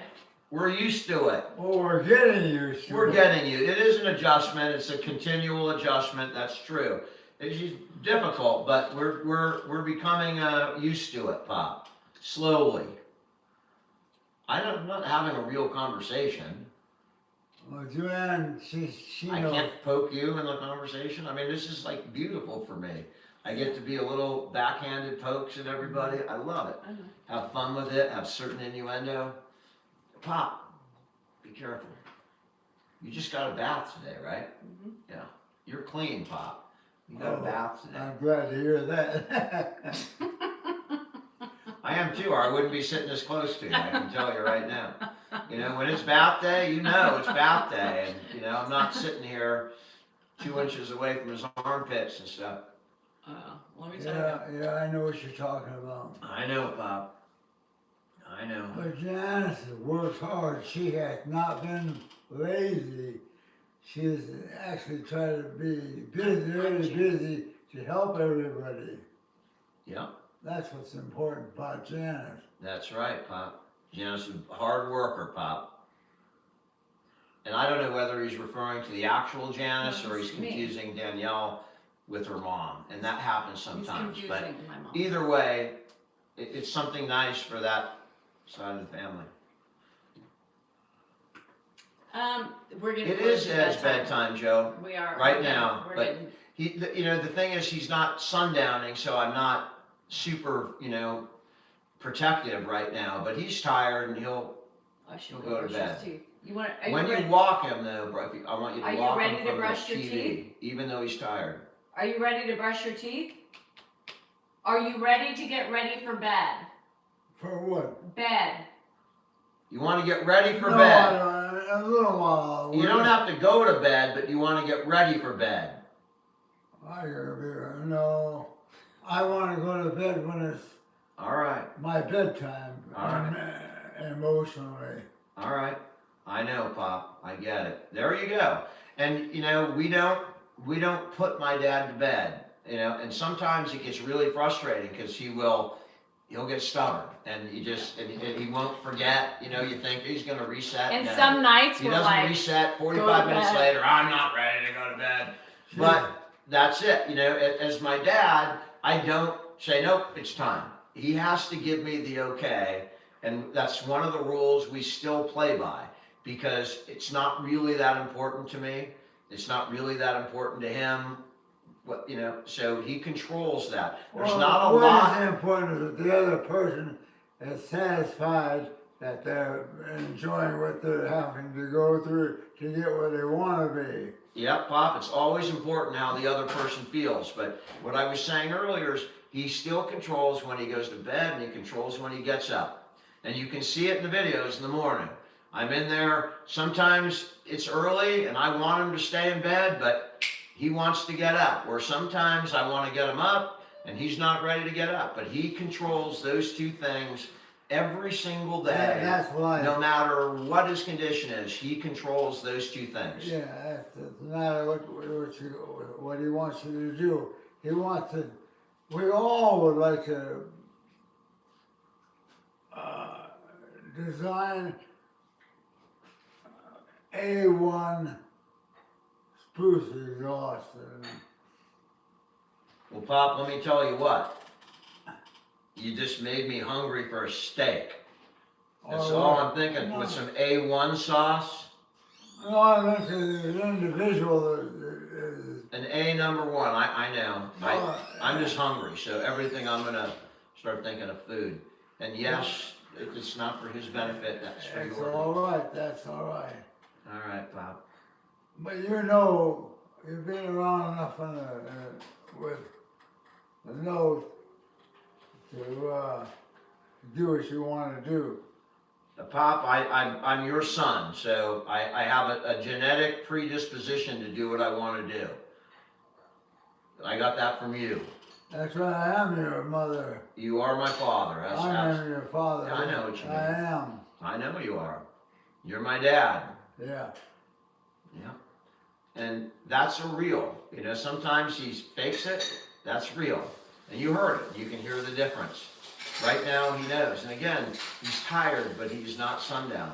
We're used to it. Well, we're getting used to We're it. getting you. It is an adjustment. It's a continual adjustment. That's true. It's just difficult, but we're becoming used to it, Pop. Slowly. I'm not having a real conversation. Well, Joanne, she I knows. can't poke you in the conversation. I mean, this is like beautiful for me. I get to be a little backhanded pokes at everybody. I love it. I know. Have fun with it. Have certain innuendo. Pop, be careful. You just got a bath today, right? Mm-hmm. Yeah. You're clean, Pop. You got a Oh, bath today. I'm glad to hear that. I am too, or I wouldn't be sitting this close to you. I can tell you right now. You know, when it's bath day, you know it's bath day. And, you know, I'm not sitting here 2 inches away from his armpits and stuff. Let me tell you. Yeah, I know what you're talking about. I know, Pop. I know. But Janice has worked hard. She has not been lazy. She's actually tried to be busy, very busy to help everybody. Yeah, That's what's important about Janice. that's right, Pop. Janice is a hard worker, Pop. And I don't know whether he's referring to the actual Janice or he's It's me. confusing Danielle with her mom, and that happens He's sometimes. But confusing my mom. either way, it's something nice for that side of the family. We're getting It close is to Ed's bedtime, Joe. We are. right we're getting- now, we're but- getting- The thing is, he's not sundowning, so I'm not super, protective right now. But he's tired, and he'll. I should He'll go go to brush bed. his teeth. You want? Are When you you ready? walk him, though, bro, I want you Are to you walk ready him to from the brush your TV, even though he's tired. Are you ready to brush your teeth? Are you ready to get ready for bed? For what? Bed. You want to get ready for No, bed. a little while. You don't have to go to bed, but you want to get ready for bed. No, I want to go to bed when it's All right, my bedtime. All right. Emotionally. all right. I know, Pop. I get it. There you go. And we don't put my dad to bed. And sometimes it gets really frustrating because he'll get stubborn and and he won't forget. You think he's gonna reset. And No. some nights He we're doesn't like, reset. go 45 to minutes bed. later, I'm not ready to go to bed. But that's it. As my dad, I don't say, nope, it's time. He has to give me the okay. And that's one of the rules we still play by because it's not really that important to me. It's not really that important to him. So he controls that. There's not a what lot. is important is that the other person is satisfied that they're enjoying what they're having to go through to get where they want to be. Yep, Pop, it's always important how the other person feels, but what I was saying earlier is he still controls when he goes to bed and he controls when he gets up. And you can see it in the videos in the morning. I'm in there, sometimes it's early and I want him to stay in bed, but he wants to get up. Or sometimes I want to get him up and he's not ready to get up. But he controls those two things every single day. That's why. No matter what his condition is, he controls those two things. Yeah, that's no matter what he wants you to do. He wants to. We all would like to design A1 spruce exhaust. Well, Pop, let me tell you what. You just made me hungry for a steak. That's all I'm thinking, No. with some A1 sauce, No, I meant the individual is. an A number one, I know. I'm just hungry, so everything I'm gonna start thinking of food. And yes, it's not for his benefit, that's for That's yours. all right, that's all right. All right, Pop. But you've been around enough with the nose to do what you want to do. Pop, I'm your son, so I have a genetic predisposition to do what I want to do. I got that from you. That's right, I am your mother. You are my father. I am your father. Yeah, I know what you mean. I am, I know you are. You're my dad. yeah. Yeah. And that's a real. Sometimes he fakes it. That's real. And you heard it. You can hear the difference. Right now he knows. And again, he's tired, but he's not sundowning.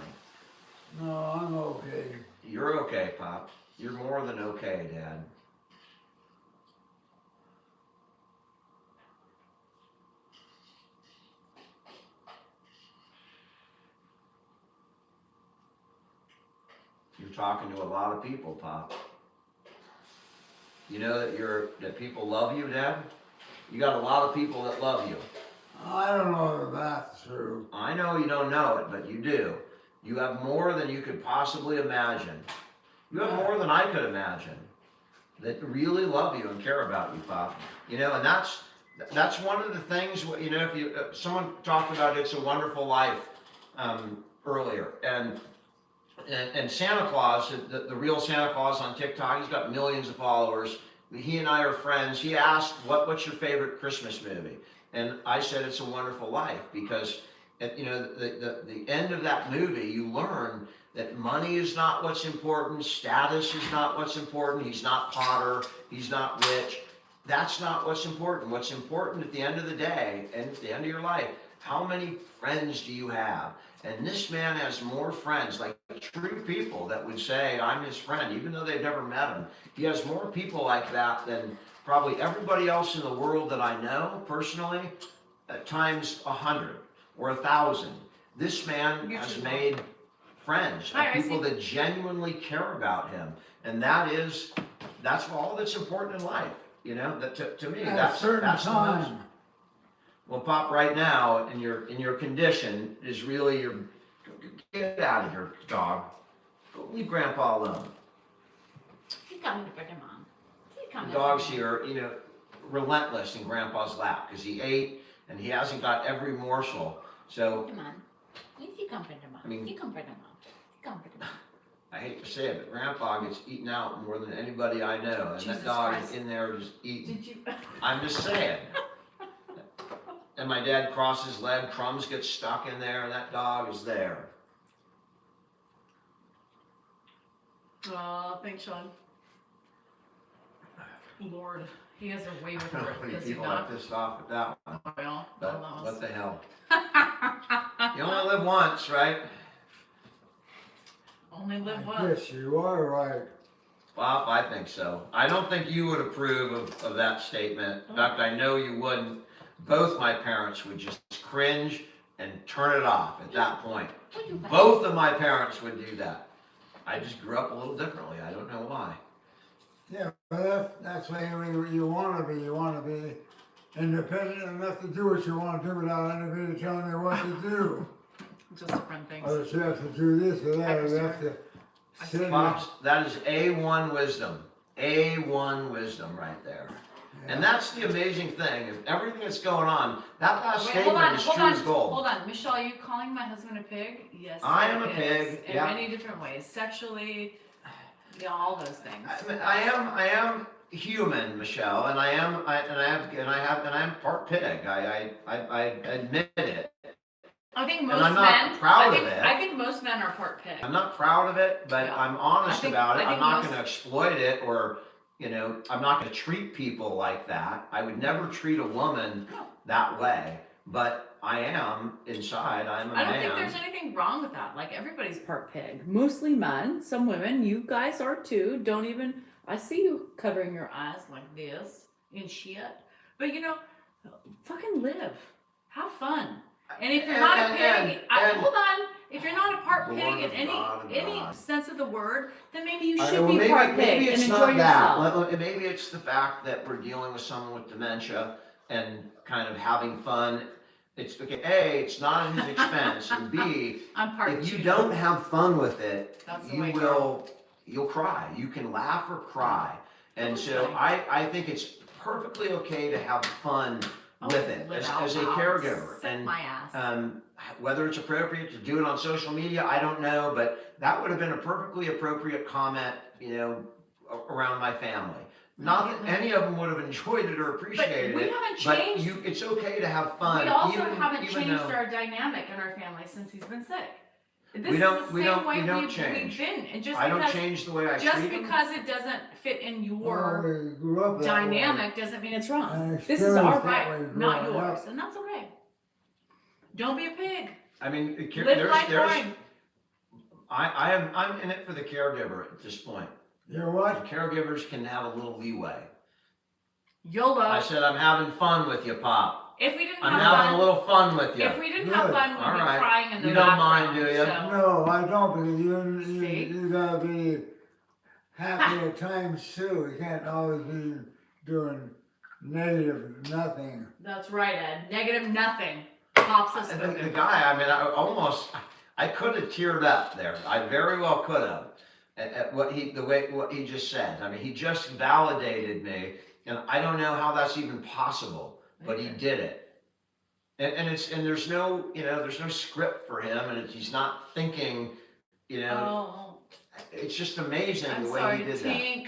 No, I'm okay. You're okay, Pop. You're more than okay, Dad. You're talking to a lot of people, Pop. You know that people love you, Dad? You got a lot of people that love you. I don't know if that's true. I know you don't know it, but you do. You have more than you could possibly imagine. You have more than I could imagine that really love you and care about you, Pop. And that's one of the things. If someone talked about It's a Wonderful Life earlier, and Santa Claus, the real Santa Claus on TikTok, he's got millions of followers. He and I are friends. He asked, what's your favorite Christmas movie? And I said, It's a Wonderful Life, because at, you know, the end of that movie, you learn that money is not what's important, status is not what's important, he's not Potter, he's not rich. That's not what's important. What's important at the end of the day and at the end of your life, how many friends do you have? And this man has more friends, like true people that would say, I'm his friend, even though they've never met him. He has more people like that than probably everybody else in the world that I know personally, at times 100 or 1,000. This man has made friends, people that genuinely care about him. And that's all that's important in life. You know, that to me, that's the most. Well, Pop, right now in your condition is really get out of here, dog. Go leave Grandpa alone. He's coming to bring him on. He's coming. The dog's here, you know, relentless in Grandpa's lap because he ate and he hasn't got every morsel. So Come on. You come bring him on. I mean- You come bring him on. You come bring him on. I hate to say it, but Grandpa gets eaten out more than anybody I know, and Jesus that dog Christ. is in there just eating. Did you? I'm just saying. And my dad crosses his leg, crumbs get stuck in there, and that dog is there. Oh, thanks, Sean. Lord, he has a way with How her, many does he people are not? pissed off at that one? Well, But well, what the hell? You only live once, right? only live once. Yes, you are right. Well, I think so. I don't think you would approve of that statement. In fact, I know you wouldn't. Both my parents would just cringe and turn it off at that point. Both of my parents would do that. I just grew up a little differently. I don't know why. Yeah, but that's why you want to be. You want to be independent enough to do what you want to do without anybody telling you what to do. Just different things. Or you have to do this or that, or you have to sit in. Pops, that is A1 wisdom. A1 wisdom right there. And that's the amazing thing. If everything that's going on, that last Wait, statement is true as gold. Hold on. Michelle, are you calling my husband a pig? Yes, I am he a is. pig, In yeah. many different ways. Sexually, yeah, all those things. I am human, Michelle, and I am part pig. I admit it. I think And most I'm not men, proud I of it. think most men are part pig. I'm not proud of it, but Yeah. I'm honest about it. I I'm think not most- going to exploit it, or I'm not going to treat people like that. I would never treat a woman No. that way. But I am inside. I'm a I don't man. think there's anything wrong with that. Like, everybody's part pig. Mostly men, some women. You guys are too. Don't even, I see you covering your eyes like this and shit. But fucking live. Have fun. And if you're not a pig, hold on. If you're not a part pig Lord in of any God. sense of the word, then maybe you All right, should well, be part maybe pig and it's enjoy not that. yourself. Maybe it's the fact that we're dealing with someone with dementia and kind of having fun. It's okay. A, it's not at his expense, and B, I'm part if you two. don't have fun with it, That's the way to you'll cry. You can laugh or cry, and so Okay. I think it's perfectly okay to have fun with it live as out a loud. caregiver. Sit And my ass. whether it's appropriate to do it on social media, I don't know, but that would have been a perfectly appropriate comment, around my family. Not that any of them would have enjoyed it or But appreciated we it, haven't but changed. it's okay to have fun. We also even, haven't even changed though, our dynamic in our family since he's been sick. This We don't- is the we same don't- way we don't we've change. been. And just I don't because change the way I just treat them. because it doesn't fit in your Well, we grew up that dynamic doesn't mean it's wrong. And This is our experienced that way right, not growing yours, up. and that's okay. Don't be a pig. I mean, Live life boring. I'm in it for the caregiver at this point. You're The what? caregivers can have a little leeway. YOLO. I said, I'm having fun with you, Pop. If we didn't I'm have having a fun, little fun with you. if we didn't have Good. fun, we'd All be right. crying in the You don't background. mind, do you? So. No, I don't, because See? you gotta be happy at times too. You can't always be doing negative nothing. That's right, Ed. Negative nothing. Pops us And the spoken. guy, I mean, I could have teared up there. I very well could have at what he just said. I mean, he just validated me, and I don't know how that's even possible, but he did it. And there's no script for him, and he's not thinking, Oh, it's just amazing I'm the way sorry, he did Tink.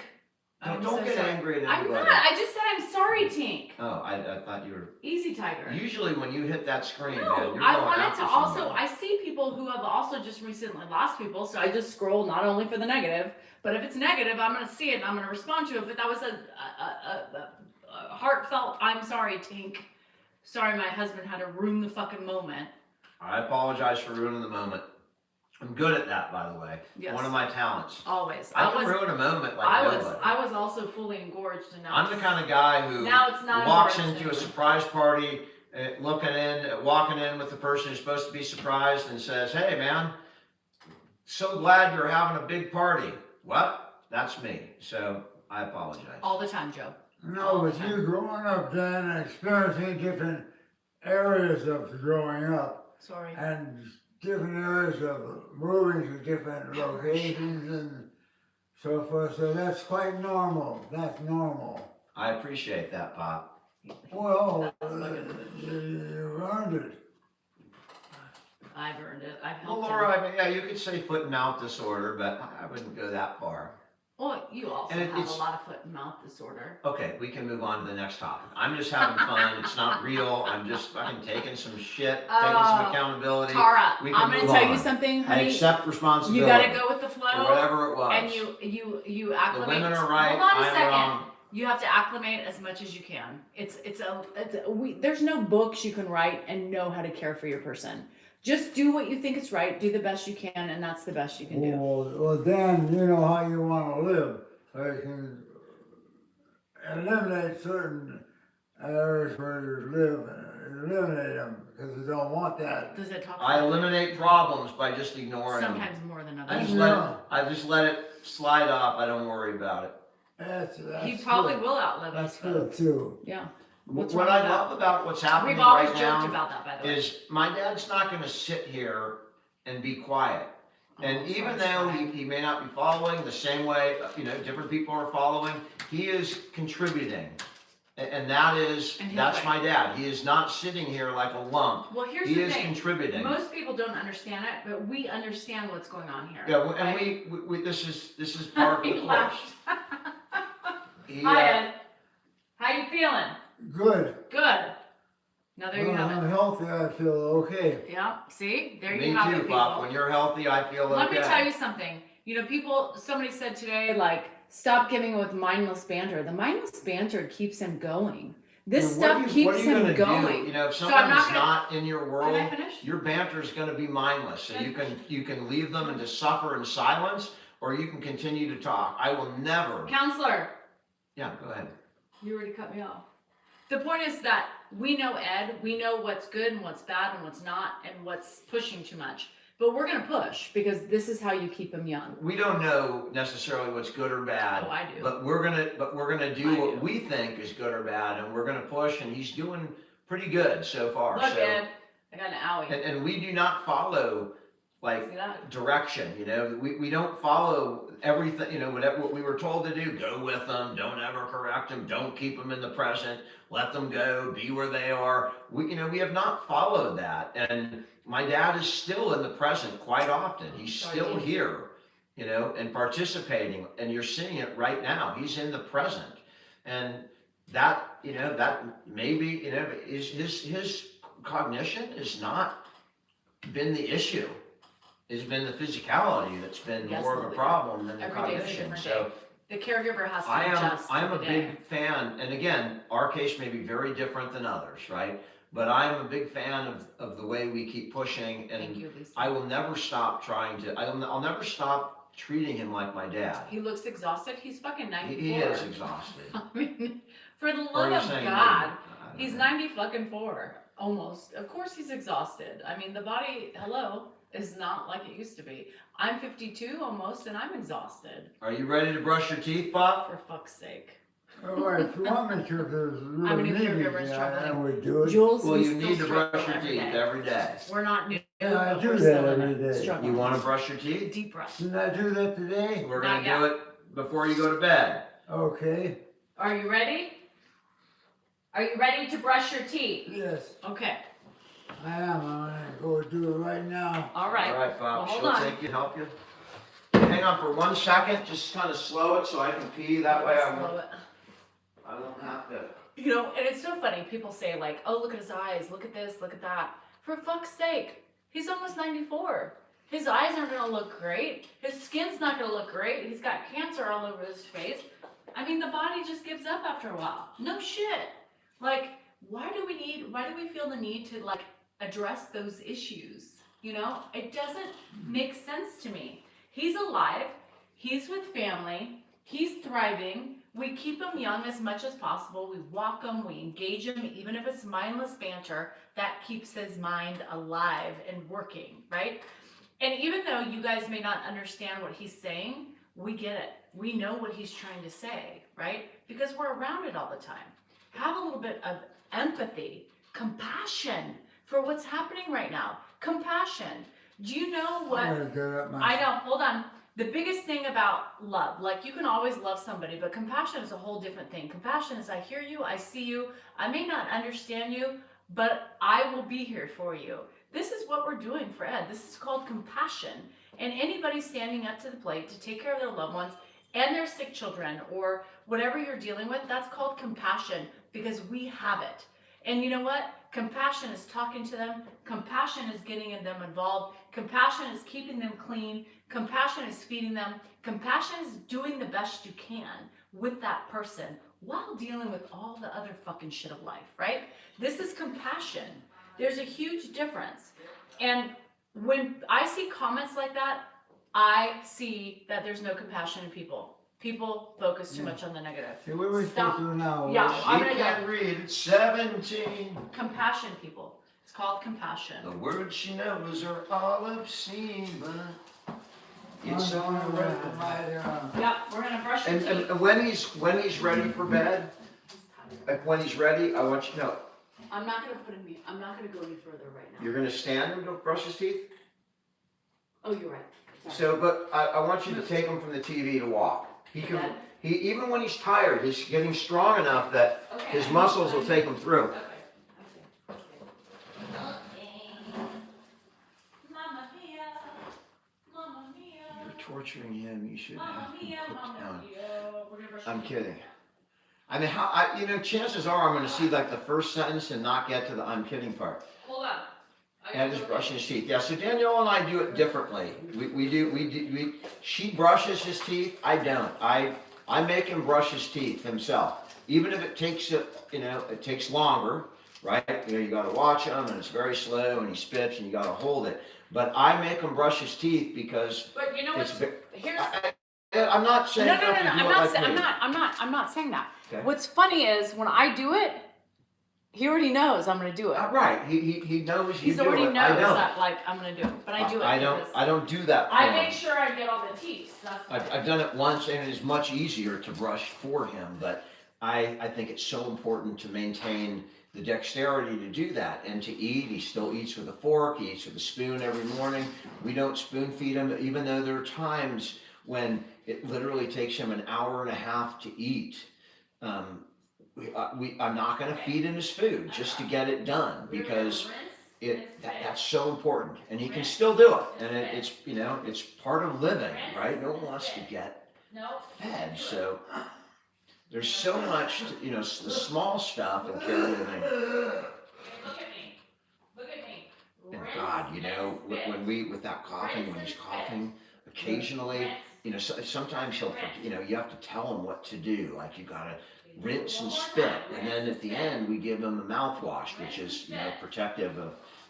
I'm Don't so get sorry. angry at I'm anybody. not. I just said I'm sorry, Tink. Oh, I thought you were. Easy, Tiger. Usually when you hit that screen, man, No, you're I going wanted after to also. somebody. I see people who have also just recently lost people, so I just scroll not only for the negative, but if it's negative, I'm gonna see it and I'm gonna respond to it. But that was a heartfelt. I'm sorry, Tink. Sorry, my husband had to ruin the fucking moment. I apologize for ruining the moment. I'm good at that, by the way. Yes. One of my talents. Always. I can ruin a moment like nobody. I was also fully engorged, and now I'm the kind of guy who now it's not walks engorged into a anymore. surprise party, walking in with the person who's supposed to be surprised and says, "Hey, man, so glad you're having a big party." What? That's me. So I apologize. all the time, Joe. No, but you growing up then, experiencing different areas of growing up, Sorry. and different areas of moving to different locations and so forth, so that's quite normal, that's normal. I appreciate that, Pop. Well, you earned it. I've earned it. I've Well, helped Laura, him. I mean, yeah, you could say foot and mouth disorder, but I wouldn't go that far. Well, you also And have it's- a lot of foot and mouth disorder. Okay, we can move on to the next topic. I'm just having fun. It's not real. I'm just fucking taking some shit, taking some accountability. Tara, we can I'm gonna move tell on. you something, I honey. accept responsibility. You gotta go with the for flow, whatever it was. and you the acclimate. women are right. Hold on a I'm second. wrong. You have to acclimate as much as you can. There's no books you can write and know how to care for your person. Just do what you think is right. Do the best you can, and that's the best you can do. Well, then you know how you want to live, so you can eliminate certain areas where you live, eliminate them, because you don't want that. Does it talk? I about eliminate problems by just ignoring them. sometimes more than I others? just let it slide off. I don't worry about it. That's He probably good. will outlive That's us, though. good too. Yeah. What What's wrong I with that? love about what's happening We've always right joked now about that, by the way. is my dad's not going to sit here and be quiet. And Oh, even sorry, though sorry. he may not be following the same way, different people are following, he is contributing. And that's right. my dad. He is not sitting here like a lump. Well, here's He the is thing. contributing. Most people don't understand it, but we understand what's going on here. Yeah, and okay? we this is part of He the course. laughed. He, Hi, Ed. How you feeling? Good. Good. Now there you When have I'm it. healthy, I feel okay. Yeah. See, there me you have too, it, Pop. people. When you're healthy, I feel okay. Let me tell you something. Somebody said today, like, stop giving with mindless banter. The mindless banter keeps him going. This What stuff are you keeps him gonna going. do? If So I'm someone not is gonna- not in your world, Can I finish? your banter is going to be mindless. So Can I you can leave them and just suffer in silence, or you can continue to talk. I will never. Counselor, Yeah, go ahead. you already cut me off. The point is that we know Ed, we know what's good and what's bad and what's not and what's pushing too much. But we're gonna push because this is how you keep him young. We don't know necessarily what's good or bad. Oh, I do. But we're gonna do I what do. we think is good or bad, and we're gonna push. And he's doing pretty good so far. Look, so, Ed, I got an owie. and we do not follow like See that? direction. We don't follow everything. Whatever what we were told to do, go with them. Don't ever correct them. Don't keep them in the present. Let them go. Be where they are. We have not followed that. And my dad is still in the present quite often. He's still here, and participating. And you're seeing it right now. He's in the present, and that maybe is his cognition has not been the issue. It's been the physicality that's been Yes, more of a Lily. problem than the Every day's a cognition. different So The caregiver has to I adjust. am to a the day. big fan, and again, our case may be very different than others, right? But I'm a big fan of the way we keep pushing, Thank and you, Lisa. I will never stop trying to. I'll never stop treating him like my dad. He looks exhausted. He's fucking 94. He is exhausted. I mean, for the Or love you're of saying God, maybe. I don't he's know. 90 fucking 4, almost. Of course he's exhausted. I mean, the body, is not like it used to be. I'm 52 almost, and I'm exhausted. Are you ready to brush your teeth, Bob? For fuck's sake. All right, if you want me to, if there's I'm really a new needed, caregiver, I struggling. would do it. Jules, Well, we you still need to brush struggle your teeth every day. every day. We're not new. Yeah, I but do we're that still in every it, day. struggling. You want to brush your teeth? Deep breath. Didn't I do that today? We're Not gonna do it before you go to bed. Okay, Are you ready? Are you ready to brush your teeth? yes, Okay. I am. I'm gonna go do it right now. All right. All right, Bob. Well, hold She'll on. take you, help you. hang on for 1 second, just kind of slow it so I can pee, that way I Slow it. won't have to. You know, and it's so funny. People say like, "Oh, look at his eyes. Look at this. Look at that." For fuck's sake, he's almost 94. His eyes aren't gonna look great. His skin's not gonna look great. He's got cancer all over his face. I mean, the body just gives up after a while. No shit. Like, why do we feel the need to like address those issues? You know, it doesn't make sense to me. He's alive. He's with family. He's thriving. We keep him young as much as possible. We walk him, we engage him, even if it's mindless banter, that keeps his mind alive and working, right? And even though you guys may not understand what he's saying, we get it. We know what he's trying to say, right? Because we're around it all the time. Have a little bit of empathy, compassion for what's happening right now. Compassion. Do you know what? I'm gonna get up my. I know, hold on. The biggest thing about love, like you can always love somebody, but compassion is a whole different thing. Compassion is I hear you, I see you, I may not understand you, but I will be here for you. This is what we're doing for Ed. This is called compassion. And anybody standing up to the plate to take care of their loved ones and their sick children or whatever you're dealing with, that's called compassion because we have it. And you know what? Compassion is talking to them. Compassion is getting them involved. Compassion is keeping them clean. Compassion is feeding them. Compassion is doing the best you can with that person while dealing with all the other fucking shit of life, right? This is compassion. There's a huge difference. And when I see comments like that, I see that there's no compassion in people. People focus too much on the negative. See, what are we supposed to do now? Yeah. I'm She gonna can't read at 17. Compassion, people. It's called compassion. The words she knows are all obscene, but it's I'm all gonna right. work my, Yep, we're gonna brush your teeth. And when he's ready for bed, like when he's ready, I want you to know, I'm not gonna I'm not gonna go any further right now. you're gonna stand him to brush his teeth. Oh, you're right. Sorry. So, but I want you to take him from the TV to walk. He can, Okay. even when he's tired, he's getting strong enough that Okay. his muscles will take him through. Okay. Mamma mia, mamma mia. You're torturing him, you should Mamma have him mia, put mamma down. mia. We're gonna brush I'm your teeth. kidding. I mean, chances are I'm gonna see like the first sentence and not get to the I'm kidding part. Hold on. And he's brushing his teeth. Yeah, so Danielle and I do it differently. She brushes his teeth, I don't. I make him brush his teeth himself. Even if it takes it takes longer, right? You gotta watch him and it's very slow and he spits and you gotta hold it. But I make him brush his teeth because But you know it's, what's, here's, I'm not saying no, you have to do it like me. I'm not saying that. Okay. What's funny is when I do it, he already knows I'm gonna do it. Right, he knows you He's do already it. knows I don't. that like I'm gonna do it, but I do it. I don't do that for I him. make sure I get all the teeth. That's I've done it once and it is much easier to brush for him, but I think it's so important to maintain the dexterity to do that and to eat. He still eats with a fork, he eats with a spoon every morning. We don't spoon feed him, even though there are times when it literally takes him an hour and a half to eat. I'm not gonna feed him his food just to get it done because that's so important, and he can still do it, and it's part of living, right? No one wants to get fed, so there's so much, the small stuff in caregiving. Look at me. Look at me. And God, with that coughing, when he's coughing, occasionally, sometimes he'll, you have to tell him what to do, like you gotta rinse and spit, and then at the end we give him a mouthwash, which is protective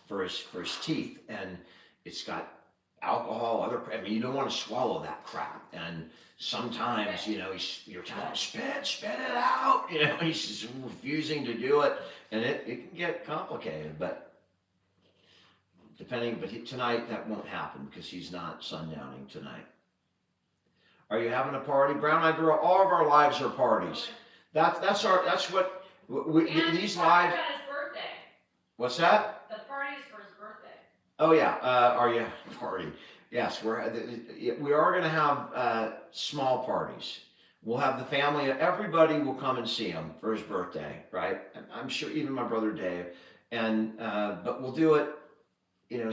for his teeth, and it's got alcohol, you don't want to swallow that crap, and sometimes you're telling him spit it out, he's just refusing to do it, and it can get complicated, but tonight that won't happen because he's not sundowning tonight. Are you having a party? Brown Eyed Girl, all of our lives are parties. That's what these lives. His birthday. What's that? The party's for his birthday. Oh yeah, are you party? Yes, we are going to have small parties. We'll have the family. Everybody will come and see him for his birthday, right? I'm sure even my brother Dave. And but we'll do it,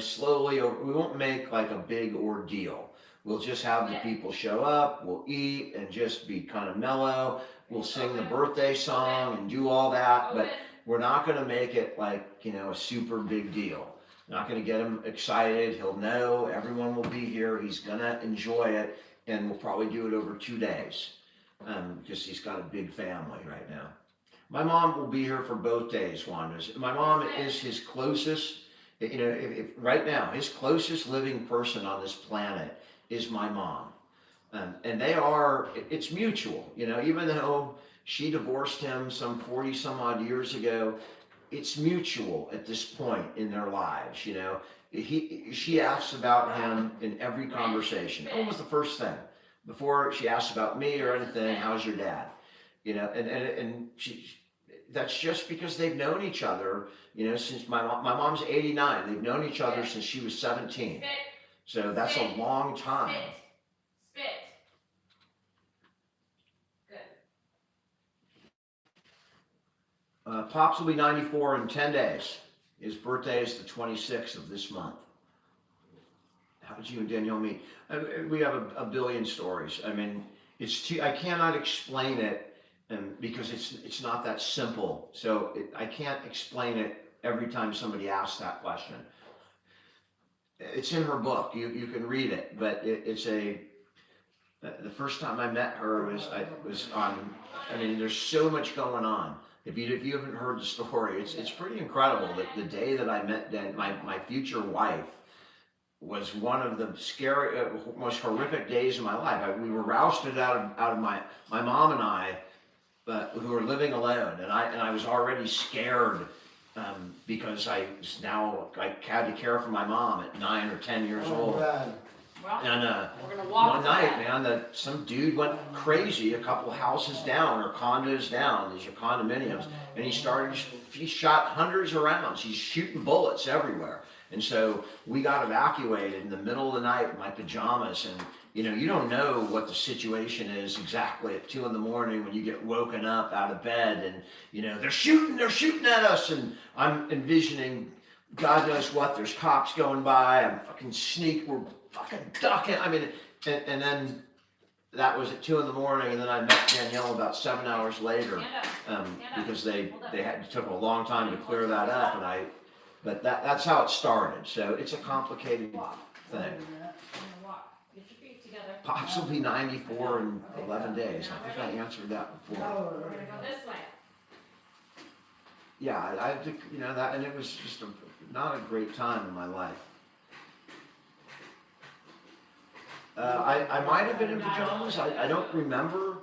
slowly. We won't make like a big ordeal. We'll just have the people show up, we'll eat and just be kind of mellow. We'll sing the birthday song and do all that, but we're not gonna make it like, a super big deal. Not gonna get him excited. He'll know everyone will be here. He's gonna enjoy it, and we'll probably do it over 2 days, because he's got a big family right now. My mom will be here for both days, Wanda's. My mom is his closest, if right now, his closest living person on this planet is my mom. And it's mutual, even though she divorced him some 40 some odd years ago, it's mutual at this point in their lives, She asks about him in every conversation, almost the first thing. Before she asks about me or anything, how's your dad? And that's just because they've known each other, since my mom's 89. They've known each other since she was 17. So that's a long time. Spit. Good. Pops will be 94 in 10 days. His birthday is the 26th of this month. How did you and Danielle meet? We have a billion stories. I mean, I cannot explain it, because it's not that simple. So I can't explain it every time somebody asks that question. It's in her book. You can read it, but the first time I met her was on. I mean, there's so much going on. If you haven't heard the story, it's pretty incredible that the day that I met my future wife was one of the scary, most horrific days of my life. We were rousted out of my mom and I, who were living alone, and I was already scared, because I had to care for my mom at 9 or 10 years old. Well, And we're gonna walk one to night, that. man, some dude went crazy a couple houses down, or condos down, these are condominiums, and he shot hundreds of rounds. He's shooting bullets everywhere. And so we got evacuated in the middle of the night in my pajamas, and you don't know what the situation is exactly at 2 a.m. when you get woken up out of bed, and they're shooting at us, and I'm envisioning God knows what. There's cops going by. I'm we're fucking ducking. I mean, and then that was at 2 a.m, and then I met Danielle about 7 hours later, because they took a long time to clear that up, but that's how it started. So it's a complicated thing. We're gonna walk. Get your feet together. Pops will be 94 in 11 days. I think I answered that before. We're gonna go this way. Yeah, I think, that, and it was just not a great time in my life. I might have been in pajamas. I don't remember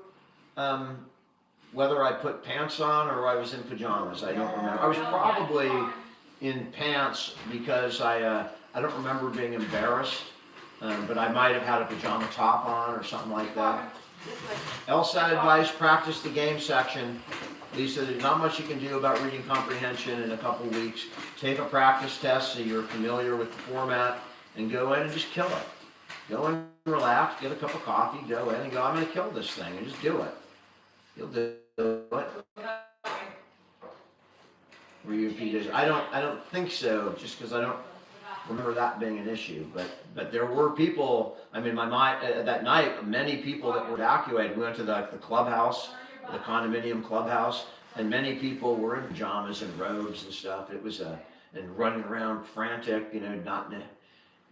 whether I put pants on or I was in pajamas. I don't remember. I was probably in pants because I don't remember being embarrassed, but I might have had a pajama top on or something like that. LSAT advice, practice the game section. Lisa, there's not much you can do about reading comprehension in a couple weeks. Take a practice test so you're familiar with the format, and go in and just kill it. Go in, relax, get a cup of coffee, go in and go, I'm going to kill this thing, and just do it. You'll do it. Were you in PJs? I don't think so, just because I don't remember that being an issue. But there were people, I mean, that night, many people that were evacuated. We went to the clubhouse, the condominium clubhouse, and many people were in pajamas and robes and stuff. It was and running around frantic,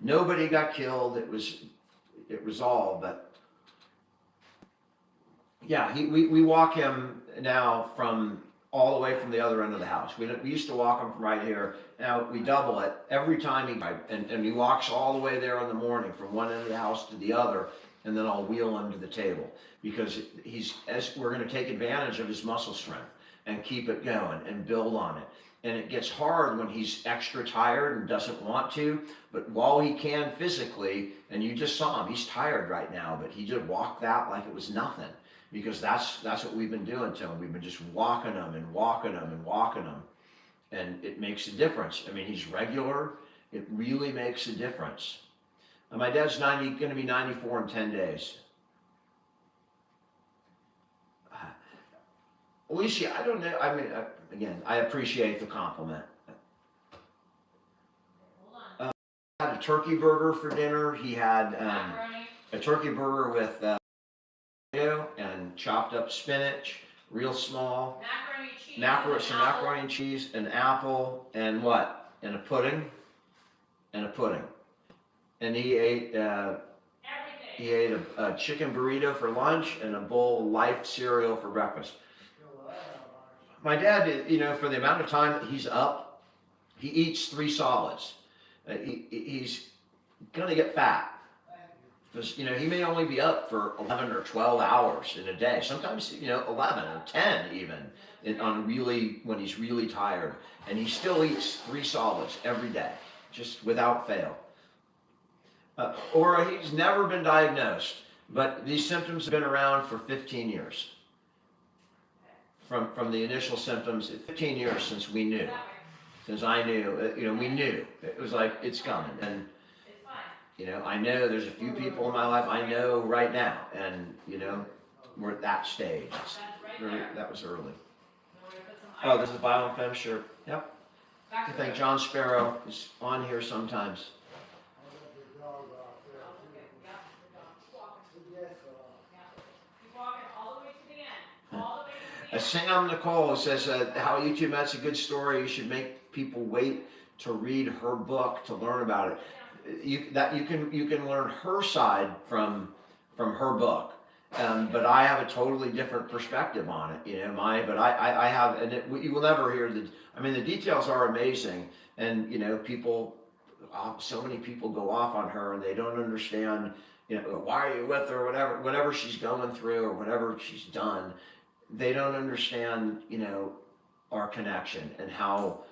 nobody got killed. It was all, but yeah, we walk him now from all the way from the other end of the house. We used to walk him from right here. Now we double it every time and he walks all the way there in the morning from one end of the house to the other, and then I'll wheel him to the table, because we're going to take advantage of his muscle strength and keep it going and build on it. And it gets hard when he's extra tired and doesn't want to, but while he can physically, and you just saw him, he's tired right now, but he just walked that like it was nothing, because that's what we've been doing to him. We've been just walking him and walking him and walking him, and it makes a difference. I mean, he's regular. It really makes a difference. And my dad's going to be 94 in 10 days. Alicia, I don't know. I mean, again, I appreciate the compliment. Hold on. Had a turkey burger for dinner. He had Macaroni. a turkey burger with tomato and chopped up spinach, real small, some macaroni and cheese, an apple, and what? And a pudding, and a pudding. And he ate a chicken burrito for lunch and a bowl of Life cereal for breakfast. My dad, you know, for the amount of time that he's up, he eats 3 solids. He's gonna get fat. Because, you know, he may only be up for 11 or 12 hours in a day. Sometimes, you know, 11 or 10 even, when he's really tired. And he still eats 3 solids every day, just without fail. Or he's never been diagnosed, but these symptoms have been around for 15 years. From the initial symptoms, 15 years since we knew. Since I knew, you know, we knew. It was like, it's coming. And, you know, I know there's a few people in my life I know right now, and, you know, we're at that stage. That was early. Oh, this is Violent Femme shirt. Yep. I think John Sparrow is on here sometimes. Sam Nicole says, how YouTube met's a good story. You should make people wait to read her book to learn about it. You can learn her side from her book, but I have a totally different perspective on it. You know, but I have, and you will never hear the details are amazing, and you know, so many people go off on her and they don't understand. You know, why are you with her? Whatever she's going through or whatever she's done. They don't understand, you know, our connection and how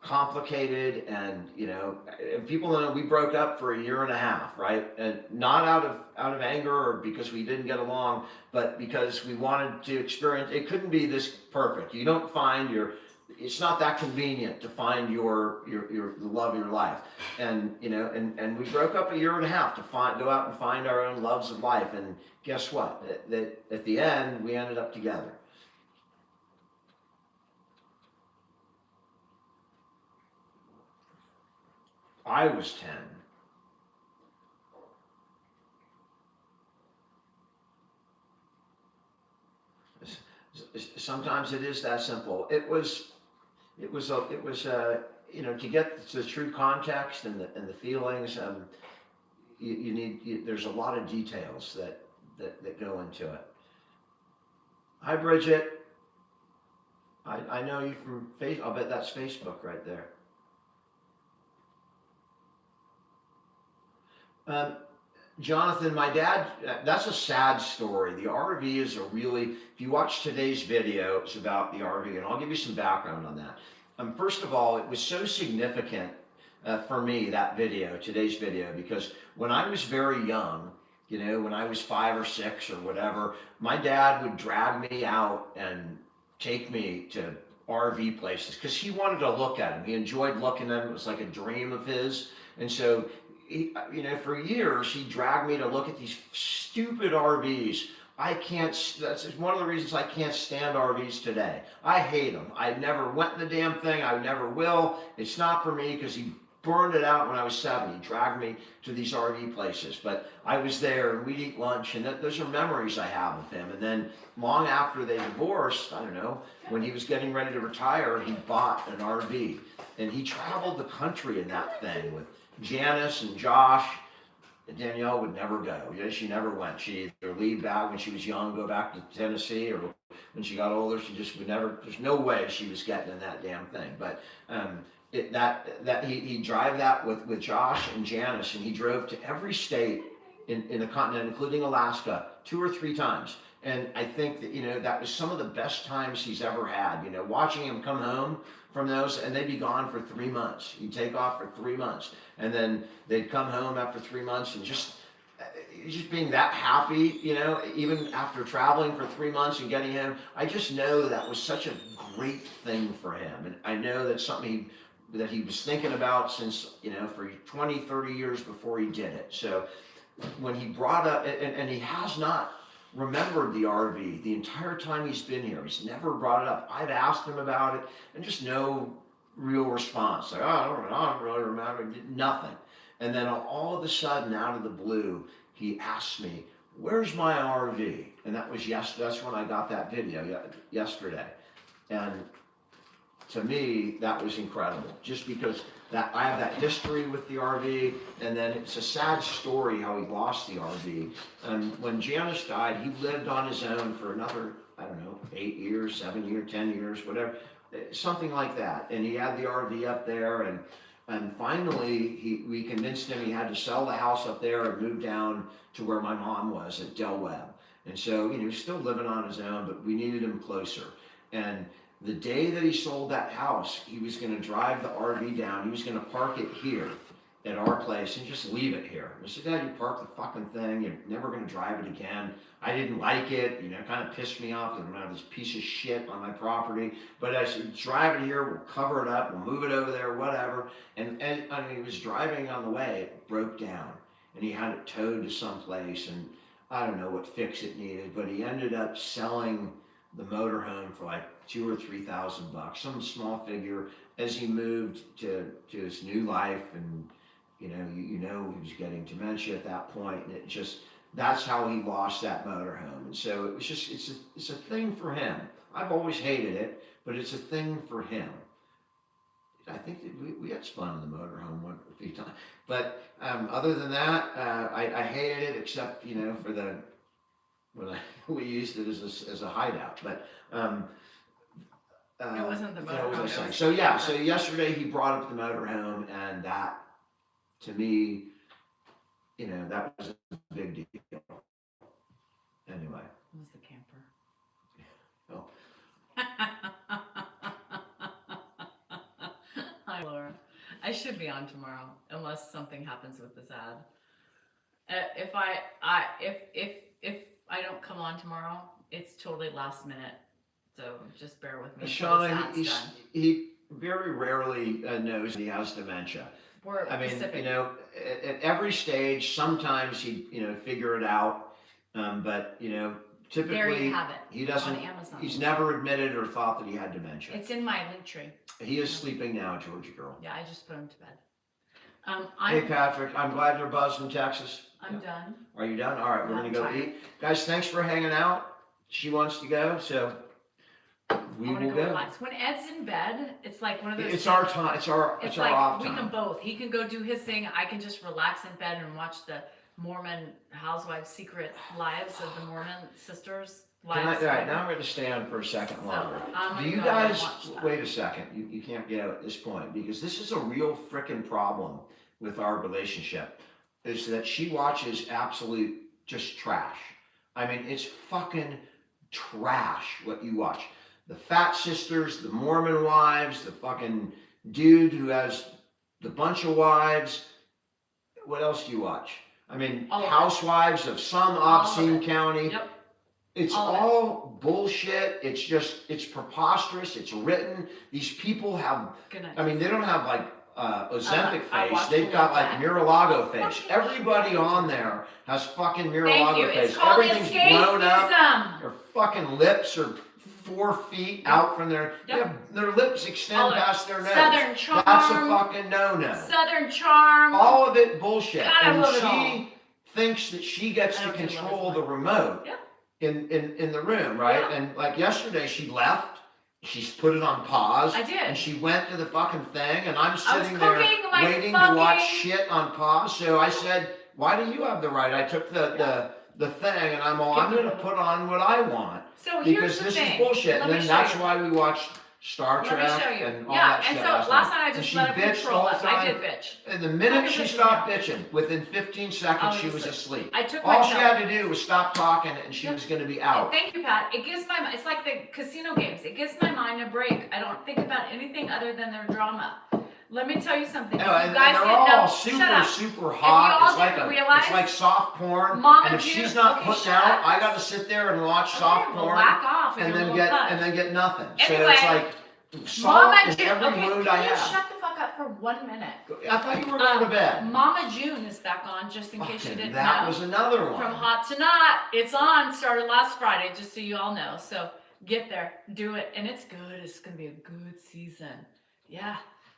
complicated, and you know, people know we broke up for 1.5 years, right? And not out of anger or because we didn't get along, but because we wanted to experience. It couldn't be this perfect. You don't find it's not that convenient to find the love of your life, and you know, and we broke up 1.5 years to go out and find our own loves of life, and guess what? That at the end we ended up together. I was 10. Sometimes it is that simple. It was you know, to get to the true context and the feelings, there's a lot of details that go into it. Hi, Bridget. I know you from Facebook. I'll bet that's Facebook right there. Jonathan, my dad, that's a sad story. The RV is if you watch today's video, it's about the RV, and I'll give you some background on that. First of all, it was so significant for me, today's video, because when I was very young, you know, when I was 5 or 6 or whatever, my dad would drag me out and take me to RV places because he wanted to look at them. He enjoyed looking at them. It was like a dream of his. And so, you know, for years, he dragged me to look at these stupid RVs. That's one of the reasons I can't stand RVs today. I hate them. I never went in the damn thing. I never will. It's not for me because he burned it out when I was 7. He dragged me to these RV places, but I was there and we'd eat lunch, and those are memories I have of him. And then long after they divorced, I don't know, when he was getting ready to retire, he bought an RV, and he traveled the country in that thing with Janice and Josh. Danielle would never go. You know, she never went. She'd either leave back when she was young, go back to Tennessee, or when she got older, she just would never. There's no way she was getting in that damn thing. But he'd drive that with Josh and Janice, and he drove to every state in the continent, including Alaska, 2 or 3 times. And I think that, you know, that was some of the best times he's ever had. You know, watching him come home from those, and they'd be gone for 3 months. He'd take off for 3 months, and then they'd come home after 3 months, and just being that happy, you know, even after traveling for 3 months and getting him. I just know that was such a great thing for him, and I know that's something that he was thinking about since, you know, for 20, 30 years before he did it. So when he brought up, and he has not remembered the RV the entire time he's been here. He's never brought it up. I've asked him about it, and just no real response. Like, I don't really remember, nothing. And then all of a sudden, out of the blue, he asked me, "Where's my RV?" And that was that's when I got that video yesterday. And to me, that was incredible, just because that I have that history with the RV, and then it's a sad story how he lost the RV. And when Janice died, he lived on his own for another, I don't know, 8 years, 7 years, 10 years, whatever, something like that. And he had the RV up there, and finally we convinced him he had to sell the house up there and move down to where my mom was at Del Webb. And so, you know, he's still living on his own, but we needed him closer. And the day that he sold that house, he was going to drive the RV down. He was going to park it here at our place and just leave it here. I said, "Dad, you parked the fucking thing. You're never going to drive it again." I didn't like it. You know, it kind of pissed me off that I'm going to have this piece of shit on my property. But I said, "Drive it here. We'll cover it up. We'll move it over there, whatever." And I mean, he was driving on the way. It broke down. And he had it towed to someplace. And I don't know what fix it needed. But he ended up selling the motorhome for like $2,000 or $3,000, some small figure, as he moved to his new life. And you know he was getting dementia at that point, and it just, that's how he lost that motorhome. And so it was just, it's a thing for him. I've always hated it, but it's a thing for him. I think that we had fun in the motorhome a few times, but other than that, I hated it, except, you know, for the when we used it as a hideout. But It wasn't the what was I motorhome. saying? So yeah, so yesterday he brought up the motorhome, and that, to me, you know, that was a big deal. Anyway. It was the camper. Oh. Hi, Laura. I should be on tomorrow unless something happens with this ad. If I don't come on tomorrow, it's totally last minute. So just bear with me. Sean, he very rarely knows he has dementia. I mean, Pacific. you know, at every stage, sometimes he, you know, figure it out, but you know, typically There you have it. he doesn't. On Amazon. He's never admitted or thought that he had dementia. It's in my link tree. He is sleeping now, Georgia girl. Yeah, I just put him to bed. Hey Patrick, I'm glad you're buzzed from Texas. I'm done. Are you done? All right, we're Yeah, gonna go I'm tired. eat. Guys, thanks for hanging out. She wants to go, so we I'm gonna will go go. relax. When Ed's in bed, it's like one of those. It's our time. It's our like off we time. can both. He can go do his thing. I can just relax in bed and watch the Mormon housewives' secret lives of the Mormon sisters. All right, Lives. now I'm going to stand for a second So, longer. I'm Do gonna you go guys, watch that. wait a second, you can't get out at this point, because this is a real frickin' problem with our relationship, is that she watches absolute just trash. I mean, it's fucking trash what you watch. The Fat Sisters, the Mormon wives, the fucking dude who has the bunch of wives. What else do you watch? I mean, All of it. housewives of some All of obscene it. county. Yep. It's All of it. all bullshit. It's just, it's preposterous. It's written. These people have, Good night. I mean, they don't have like Ozempic I face. watched They've a got lot like of that. Muralago face. Everybody on there has fucking Thank you. Muralago It's face. called Everything's blown up. escapism. Their fucking lips are 4 feet out from their, Yep. their lips extend All of it. past their nose. Southern charm. That's a fucking no-no. Southern charm. All of it bullshit. God, I And love it she thinks that she gets I to don't do love control as the much. remote Yeah. in the room, right? Yeah. And like yesterday, she left. She's put it on pause. I did. And she went to the fucking thing, and I'm I was sitting there cooking my waiting to watch fucking- shit on pause. So I said, "Why do you have the right?" I took the thing, and I'm all, "I'm going to put on what I want So because here's the this thing. is bullshit." Let And me then show that's you. why we watched Star Let Trek me show you. and all Yeah, that and shit. so last night I And just she let him bitched control all it. the I time. did bitch. And the minute Look she at this stopped now. bitching, within 15 seconds, she was asleep. I took my All she pill. had to do was stop talking, and she Yep. was going to be out. Thank you, Pat. It gives my, it's like the casino games. It gives my mind a break. I don't think about anything other than their drama. Let me tell you something. If No, you and guys they're didn't all know, super, shut up. super you hot. all It's like didn't a, realize, it's like soft porn. Mama and if June- she's not okay, putting shut out, up. I got to sit there and watch Okay, soft well, porn, whack off with and your then little get cunt. nothing. Anyway, so it's like salt Mama in June, every okay, mood can I you have. shut the fuck up for 1 minute? I thought you were going to bed. Mama June is back on, just in case you Fucking, didn't that know. was another one. From hot to not, it's on. Started last Friday, just so you all know. So get there, do it, and it's good. It's gonna be a good season. Yeah.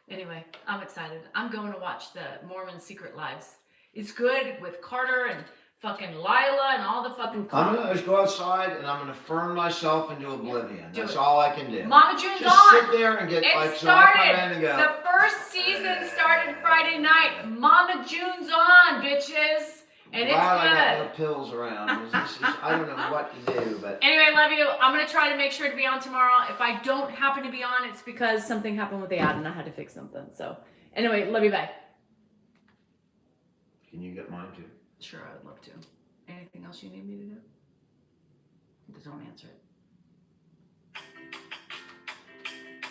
Anyway, I'm excited. I'm going to watch the Mormon Secret Lives. It's good with Carter and fucking Lila and all the fucking. I'm gonna just go outside and I'm gonna burn myself into oblivion. Do That's it. all I can do. Mama June's Just on. sit there and get It like so I come in and started. go. The first season started Friday night. Mama June's on, bitches, and Glad I got it's no pills around. I don't know what to do, but good. Anyway, love you. I'm gonna try to make sure to be on tomorrow. If I don't happen to be on, it's because something happened with the ad and I had to fix something. So, anyway, love you. Bye. can you get mine too? Sure, I would love to. Anything else you need me to do? Just don't answer it.